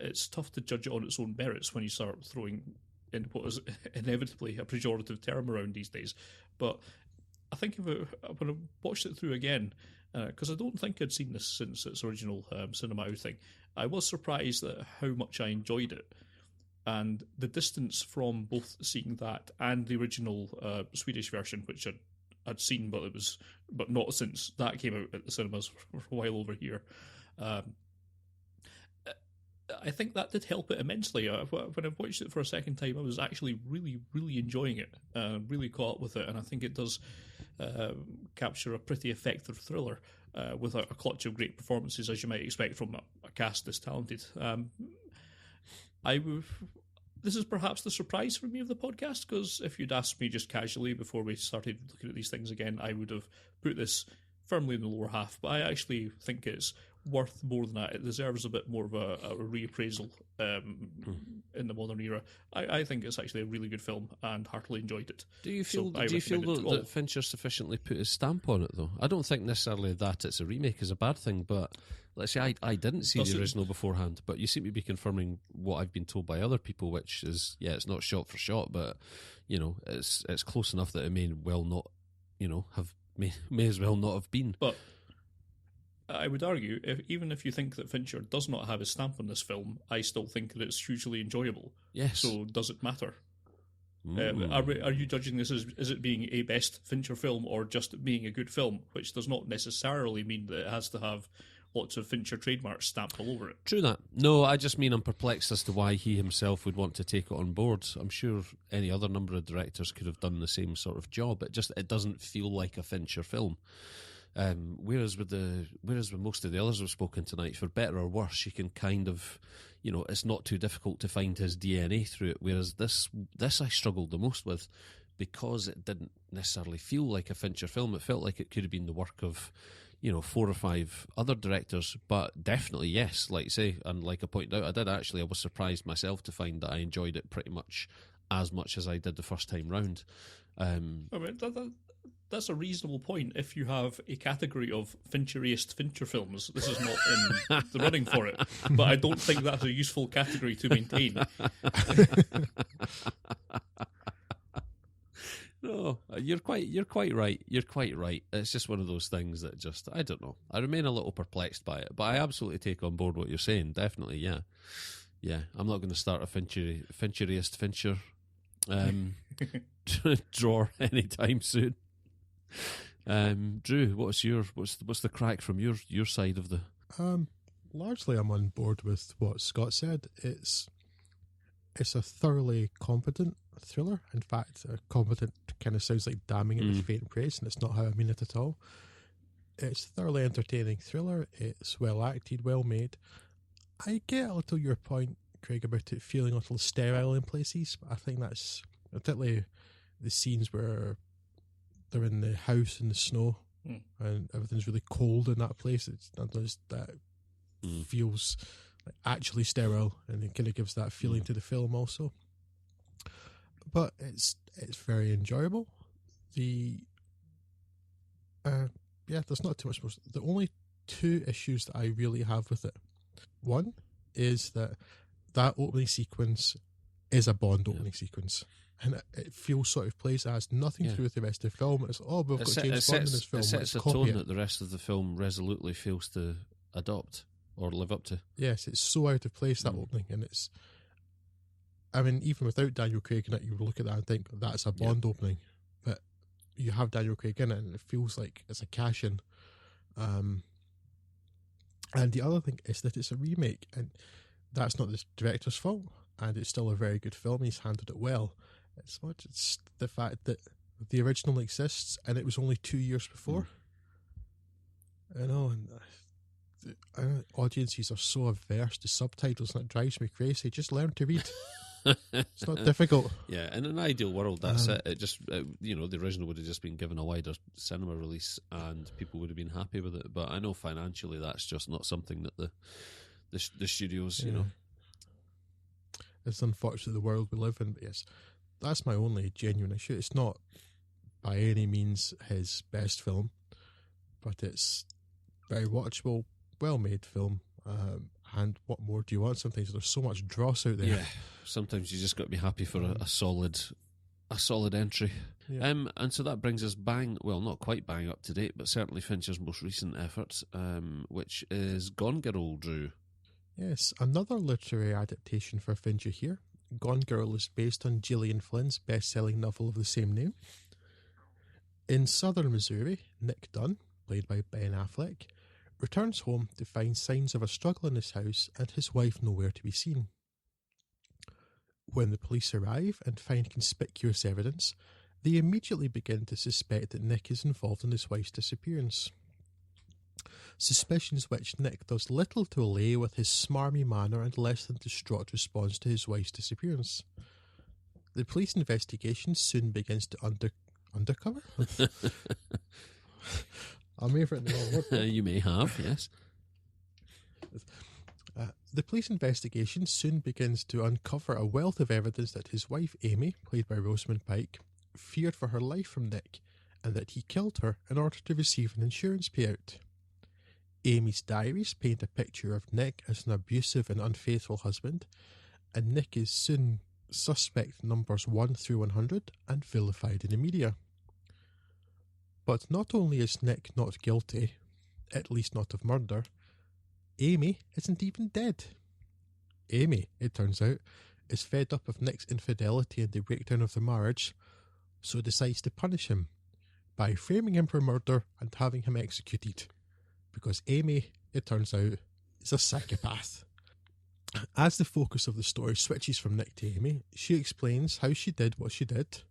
It's tough to judge it on its own merits when you start throwing in what is inevitably a pejorative term around these days. But I think when I watched it through again, because I don't think I'd seen this since its original cinema outing, I was surprised at how much I enjoyed it. And the distance from both seeing that and the original Swedish version, which I'd seen, but not since that came out at the cinemas for a while over here. I think that did help it immensely. When I watched it for a second time, I was actually really, really enjoying it, really caught up with it, and I think it does capture a pretty effective thriller with a clutch of great performances, as you might expect from a cast this talented. This is perhaps the surprise for me of the podcast, because if you'd asked me just casually before we started looking at these things again, I would have put this firmly in the lower half, but I actually think it's worth more than that. It deserves a bit more of a reappraisal in the modern era. I think it's actually a really good film and heartily enjoyed it. Do you feel? So I do you feel recommend it to all. that Fincher sufficiently put his stamp on it, though? I don't think necessarily that it's a remake is a bad thing, but let's say I didn't see Does the it- original beforehand, but you seem to be confirming what I've been told by other people, which is it's not shot for shot, but it's close enough that it may well not, may as well not have been. But I would argue, even if you think that Fincher does not have his stamp on this film, I still think that it's hugely enjoyable. Yes. So does it matter? Mm. Are you judging this as it being a best Fincher film or just being a good film, which does not necessarily mean that it has to have lots of Fincher trademarks stamped all over it? True that. No, I just mean I'm perplexed as to why he himself would want to take it on board. I'm sure any other number of directors could have done the same sort of job. It doesn't feel like a Fincher film. Whereas with most of the others we've spoken tonight, for better or worse, you can kind of, it's not too difficult to find his DNA through it. Whereas this I struggled the most with, because it didn't necessarily feel like a Fincher film. It felt like it could have been the work of, 4 or 5 other directors. But definitely, yes, like you say, and like I pointed out, I was surprised myself to find that I enjoyed it pretty much as I did the first time round. I mean, that's a reasonable point if you have a category of Fincheriest Fincher films. This is not in the running for it, but I don't think that's a useful category to maintain. No, you're quite right. You're quite right. It's just one of those things that just, I don't know. I remain a little perplexed by it, but I absolutely take on board what you're saying. Definitely, yeah. Yeah, I'm not going to start a Fincheriest Fincher drawer anytime soon. Drew, what's the crack from your side of the? Largely, I'm on board with what Scott said. It's a thoroughly competent thriller. In fact, competent kind of sounds like damning it with faint praise, and it's not how I mean it at all. It's a thoroughly entertaining thriller. It's well acted, well made. I get a little your point, Craig, about it feeling a little sterile in places, but I think that's particularly the scenes where they're in the house in the snow and everything's really cold in that place. That feels like actually sterile, and it kind of gives that feeling to the film also. But it's very enjoyable. There's not too much more. The only 2 issues that I really have with it. One is that opening sequence is a Bond opening sequence. And it feels sort of plays, it has nothing to do with the rest of the film. It's, we've got James Bond in this film. It Let's sets a copy tone it. that the rest of the film resolutely fails to adopt or live up to. Yes, it's so out of place, that opening. And it's, I mean, even without Daniel Craig in it, you would look at that and think, that's a Bond opening. But you have Daniel Craig in it, and it feels like it's a cash-in. And the other thing is that it's a remake, and that's not the director's fault, and it's still a very good film. He's handled it well. It's the fact that the original exists, and it was only 2 years before. I know, and audiences are so averse to subtitles, and it drives me crazy. Just learn to read. It's not difficult. Yeah, in an ideal world, that's it. It just, the original would have just been given a wider cinema release, and people would have been happy with it. But I know financially, that's just not something that the studios, It's unfortunately the world we live in. But yes, that's my only genuine issue. It's not by any means his best film, but it's very watchable, well-made film. And what more do you want? Sometimes there's so much dross out there. Yeah, sometimes you just got to be happy for a solid entry. Yeah. And so that brings us not quite bang up to date, but certainly Fincher's most recent effort, which is Gone Girl, Drew. Yes, another literary adaptation for Fincher here. Gone Girl is based on Gillian Flynn's best-selling novel of the same name. In southern Missouri, Nick Dunn, played by Ben Affleck, returns home to find signs of a struggle in his house and his wife nowhere to be seen. When the police arrive and find conspicuous evidence, they immediately begin to suspect that Nick is involved in his wife's disappearance. Suspicions which Nick does little to allay with his smarmy manner and less than distraught response to his wife's disappearance. The police investigation soon begins to undercover? I may have written the wrong word. You may have, yes. The police investigation soon begins to uncover a wealth of evidence that his wife Amy, played by Rosamund Pike, feared for her life from Nick, and that he killed her in order to receive an insurance payout. Amy's diaries paint a picture of Nick as an abusive and unfaithful husband, and Nick is soon suspect numbers 1 through 100 and vilified in the media. But not only is Nick not guilty, at least not of murder, Amy isn't even dead. Amy, it turns out, is fed up of Nick's infidelity and the breakdown of the marriage, so decides to punish him by framing him for murder and having him executed. Because Amy, it turns out, is a psychopath. As the focus of the story switches from Nick to Amy, she explains how she did what she did,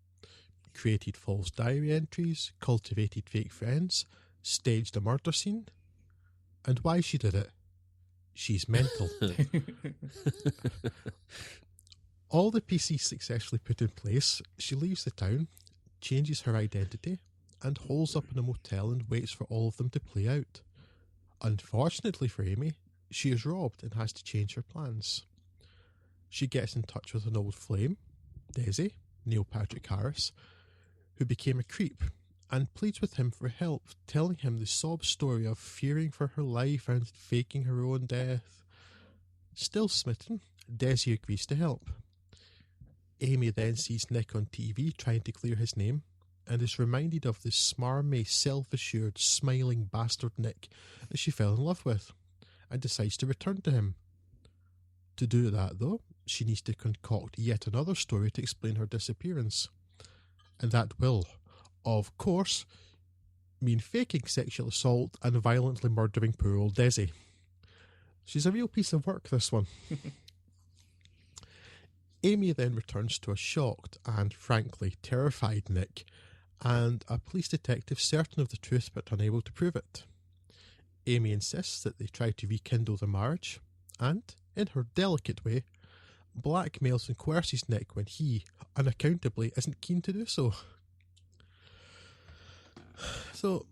created false diary entries, cultivated fake friends, staged a murder scene, and why she did it. She's mental. All the pieces successfully put in place, she leaves the town, changes her identity, and holes up in a motel and waits for all of them to play out. Unfortunately for Amy, she is robbed and has to change her plans. She gets in touch with an old flame, Desi, Neil Patrick Harris, who became a creep, and pleads with him for help, telling him the sob story of fearing for her life and faking her own death. Still smitten, Desi agrees to help. Amy then sees Nick on TV trying to clear his name, and is reminded of the smarmy, self-assured, smiling bastard Nick that she fell in love with, and decides to return to him. To do that, though, she needs to concoct yet another story to explain her disappearance. And that will, of course, mean faking sexual assault and violently murdering poor old Desi. She's a real piece of work, this one. Amy then returns to a shocked and, frankly, terrified Nick, and a police detective certain of the truth but unable to prove it. Amy insists that they try to rekindle the marriage, and, in her delicate way, blackmails and coerces Nick when he, unaccountably, isn't keen to do so. So,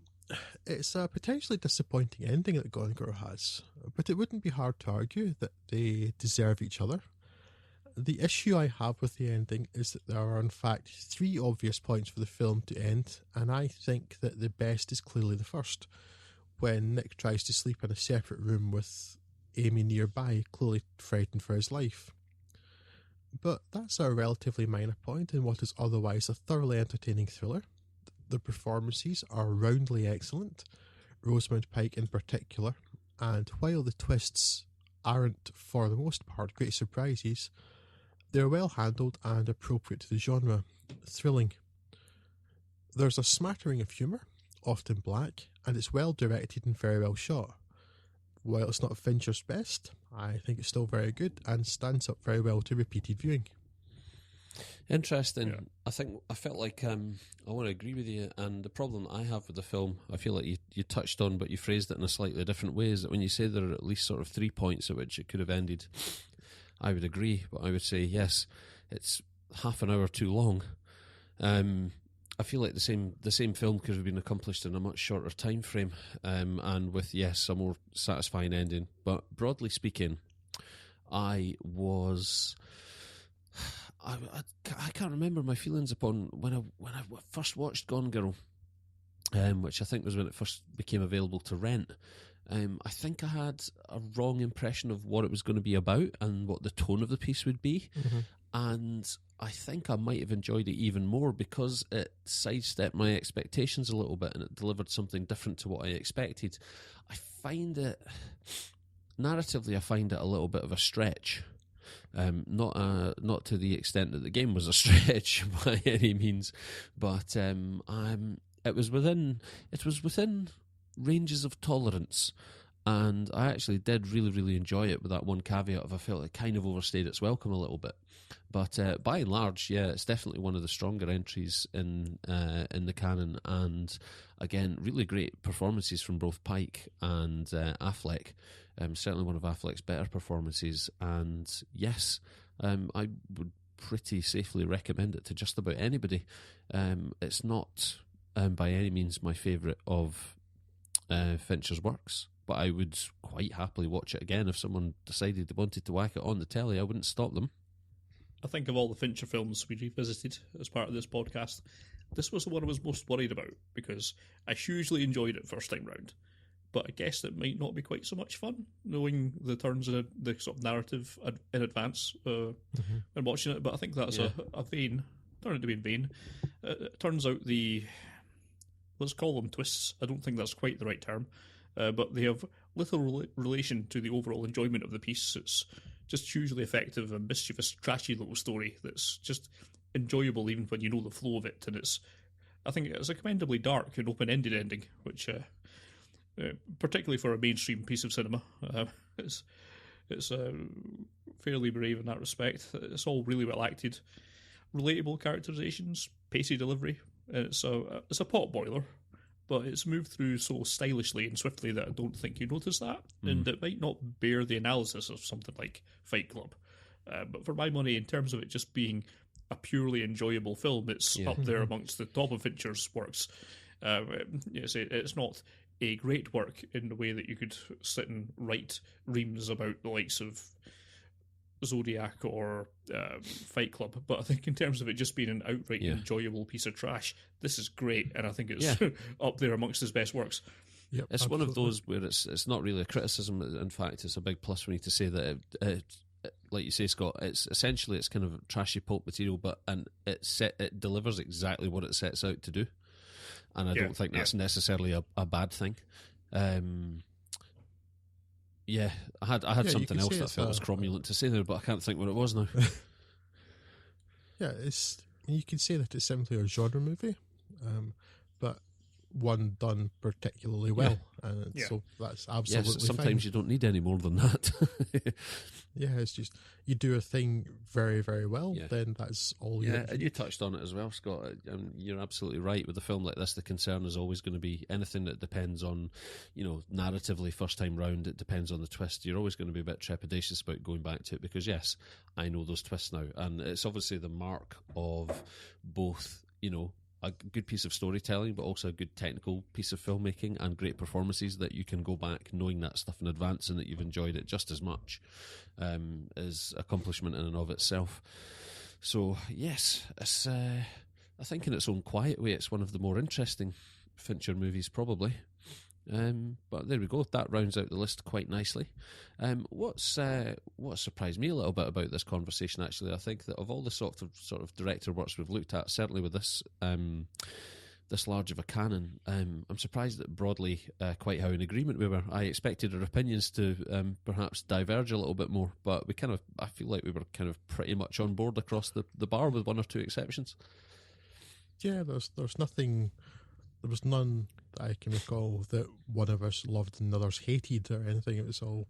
it's a potentially disappointing ending that Gone Girl has, but it wouldn't be hard to argue that they deserve each other. The issue I have with the ending is that there are in fact 3 obvious points for the film to end, and I think that the best is clearly the first, when Nick tries to sleep in a separate room with Amy nearby, clearly frightened for his life. But that's a relatively minor point in what is otherwise a thoroughly entertaining thriller. The performances are roundly excellent, Rosamund Pike in particular, and while the twists aren't, for the most part, great surprises, they're well handled and appropriate to the genre, thrilling. There's a smattering of humour, often black, and it's well directed and very well shot. While it's not Fincher's best, I think it's still very good and stands up very well to repeated viewing. Interesting. Yeah. I felt like I want to agree with you, and the problem I have with the film, I feel like you touched on, but you phrased it in a slightly different way, is that when you say there are at least sort of 3 points at which it could have ended, I would agree, but I would say yes, it's half an hour too long. I feel like the same film could have been accomplished in a much shorter time frame, and with, yes, a more satisfying ending. But broadly speaking, I can't remember my feelings upon when I first watched Gone Girl, which I think was when it first became available to rent. I think I had a wrong impression of what it was going to be about and what the tone of the piece would be. Mm-hmm. And I think I might have enjoyed it even more because it sidestepped my expectations a little bit and it delivered something different to what I expected. Narratively, I find it a little bit of a stretch. Not to the extent that the game was a stretch by any means, but it was within ranges of tolerance, and I actually did really, really enjoy it, with that one caveat of I felt it kind of overstayed its welcome a little bit. But by and large, yeah, it's definitely one of the stronger entries in the canon, and again, really great performances from both Pike and Affleck. Certainly one of Affleck's better performances, and yes, I would pretty safely recommend it to just about anybody. It's not by any means my favourite of Fincher's works, but I would quite happily watch it again if someone decided they wanted to whack it on the telly. I wouldn't stop them. I think of all the Fincher films we revisited as part of this podcast, this was the one I was most worried about, because I hugely enjoyed it first time round, but I guessed it might not be quite so much fun, knowing the turns in the sort of narrative in advance and watching it. But I think that's a vein, turned out to be in vain. It turns out let's call them twists, I don't think that's quite the right term, but they have little relation to the overall enjoyment of the piece. It's just hugely effective and mischievous, trashy little story that's just enjoyable even when you know the flow of it. And I think it's a commendably dark and open-ended ending, which, particularly for a mainstream piece of cinema, it's fairly brave in that respect. It's all really well acted, relatable characterizations, pacey delivery. And it's a pot boiler, but it's moved through so stylishly and swiftly that I don't think you notice that, and it might not bear the analysis of something like Fight Club. But for my money, in terms of it just being a purely enjoyable film, it's up there amongst the top of Fincher's works. It's not a great work in the way that you could sit and write reams about the likes of Zodiac or Fight Club, but I think in terms of it just being an outright enjoyable piece of trash, this is great, and I think it's up there amongst his best works. Yep, it's absolutely. one of those where it's not really a criticism. In fact, it's a big plus for me to say that like you say, Scott, it's kind of trashy pulp material, but it delivers exactly what it sets out to do, and I don't think that's necessarily a bad thing. I had something else that I felt was cromulent to say there, but I can't think what it was now. You can say that it's simply a genre movie, but one done particularly well. So that's absolutely fine. Sometimes you don't need any more than that. It's just, you do a thing very, very well, then that's all you need. And you touched on it as well, Scott. You're absolutely right. With a film like this, the concern is always going to be anything that depends on, narratively, first time round, it depends on the twist. You're always going to be a bit trepidatious about going back to it because, yes, I know those twists now. And it's obviously the mark of both, a good piece of storytelling, but also a good technical piece of filmmaking and great performances that you can go back knowing that stuff in advance and that you've enjoyed it just as much is accomplishment in and of itself. So, yes, it's, I think in its own quiet way, it's one of the more interesting Fincher movies, probably. But there we go. That rounds out the list quite nicely. What surprised me a little bit about this conversation, actually, I think that of all the sort of director works we've looked at, certainly with this this large of a canon, I'm surprised that broadly quite how in agreement we were. I expected our opinions to perhaps diverge a little bit more, but I feel like we were kind of pretty much on board across the bar with one or two exceptions. Yeah, there's nothing. There was none that I can recall that one of us loved and others hated or anything. It was all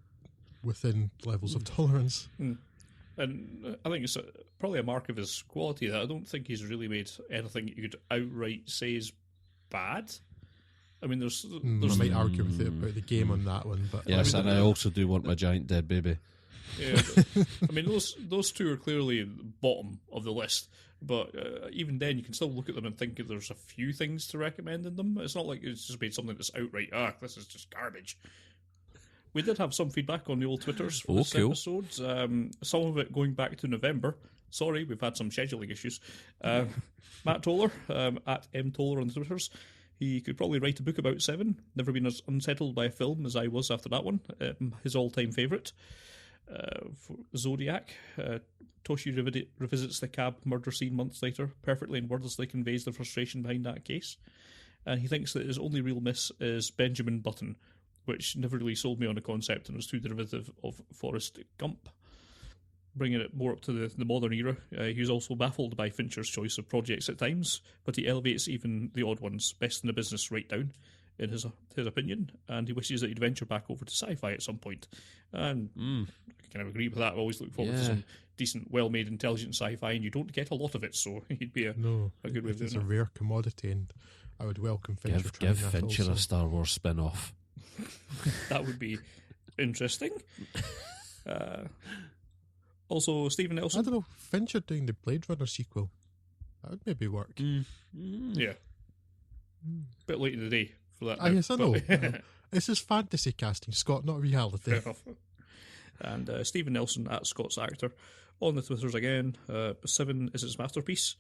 within levels of tolerance. And I think it's probably a mark of his quality that I don't think he's really made anything you could outright say is bad. I mean, there's I might argue with you about the game on that one, but yes, and I also do want my giant dead baby. Yeah, I mean, those two are clearly bottom of the list. But even then, you can still look at them and think there's a few things to recommend in them. It's not like it's just made something that's outright, this is just garbage. We did have some feedback on the old Twitters for this episode. Some of it going back to November. Sorry, we've had some scheduling issues. Matt Toller, at MToller on the Twitters. He could probably write a book about Seven. Never been as unsettled by a film as I was after that one. His all-time favourite. For Zodiac, Toshi revisits the cab murder scene months later, perfectly and wordlessly conveys the frustration behind that case, and he thinks that his only real miss is Benjamin Button, which never really sold me on the concept and was too derivative of Forrest Gump. Bringing it more up to the modern era, he was also baffled by Fincher's choice of projects at times, but he elevates even the odd ones, best in the business right down, in his opinion, and he wishes that he'd venture back over to sci-fi at some point. And I kind of agree with that. I always look forward to some decent, well-made, intelligent sci-fi, and you don't get a lot of it, so he'd be a good way of doing it. It's a rare commodity, and I would welcome Fincher. Give Fincher a Star Wars spin-off. That would be interesting. Also, Stephen Nelson. I don't know, Fincher doing the Blade Runner sequel. That would maybe work. Yeah. Bit late in the day for that. Yes, I know. This is fantasy casting, Scott, not reality. Fair enough. And Stephen Nelson at Scott's Actor. On the Twitters again, 7 is his masterpiece,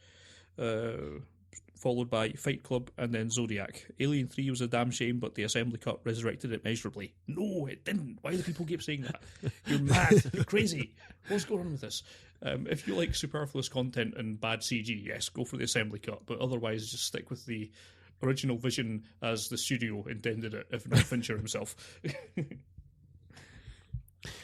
followed by Fight Club and then Zodiac. Alien 3 was a damn shame, but the assembly cut resurrected it measurably. No, it didn't. Why do people keep saying that? You're mad. You're crazy. What's going on with this? If you like superfluous content and bad CG, yes, go for the assembly cut, but otherwise just stick with the original vision as the studio intended it, if not Fincher himself.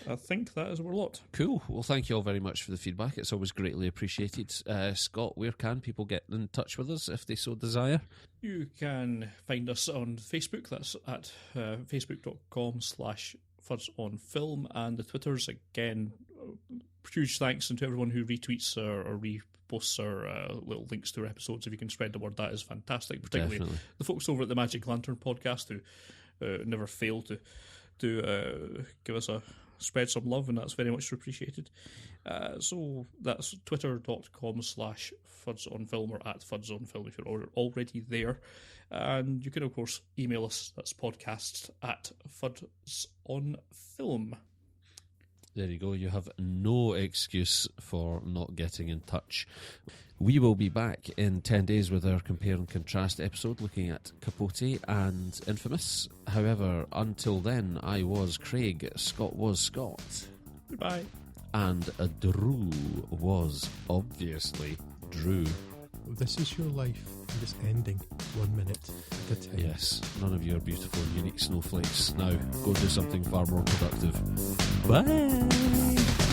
I think that is our lot. Cool. Well, thank you all very much for the feedback. It's always greatly appreciated. Scott, where can people get in touch with us if they so desire? You can find us on Facebook. That's at facebook.com/fudsonfilm. And the Twitters, again, huge thanks to everyone who retweets or reposts our little links to our episodes. If you can spread the word, that is fantastic. Particularly Definitely. the folks over at the Magic Lantern podcast who never fail to give us spread some love, and that's very much appreciated. So that's twitter.com/fudsonfilm or at fudsonfilm if you're already there. And you can, of course, email us. That's podcasts@fudsonfilm. There you go. You have no excuse for not getting in touch. We will be back in 10 days with our compare and contrast episode looking at Capote and Infamous. However, until then, I was Craig, Scott was Scott. Goodbye. And Drew was obviously Drew. This is your life, and it's ending 1 minute at a time. Yes, none of your beautiful, unique snowflakes. Now, go do something far more productive. Bye!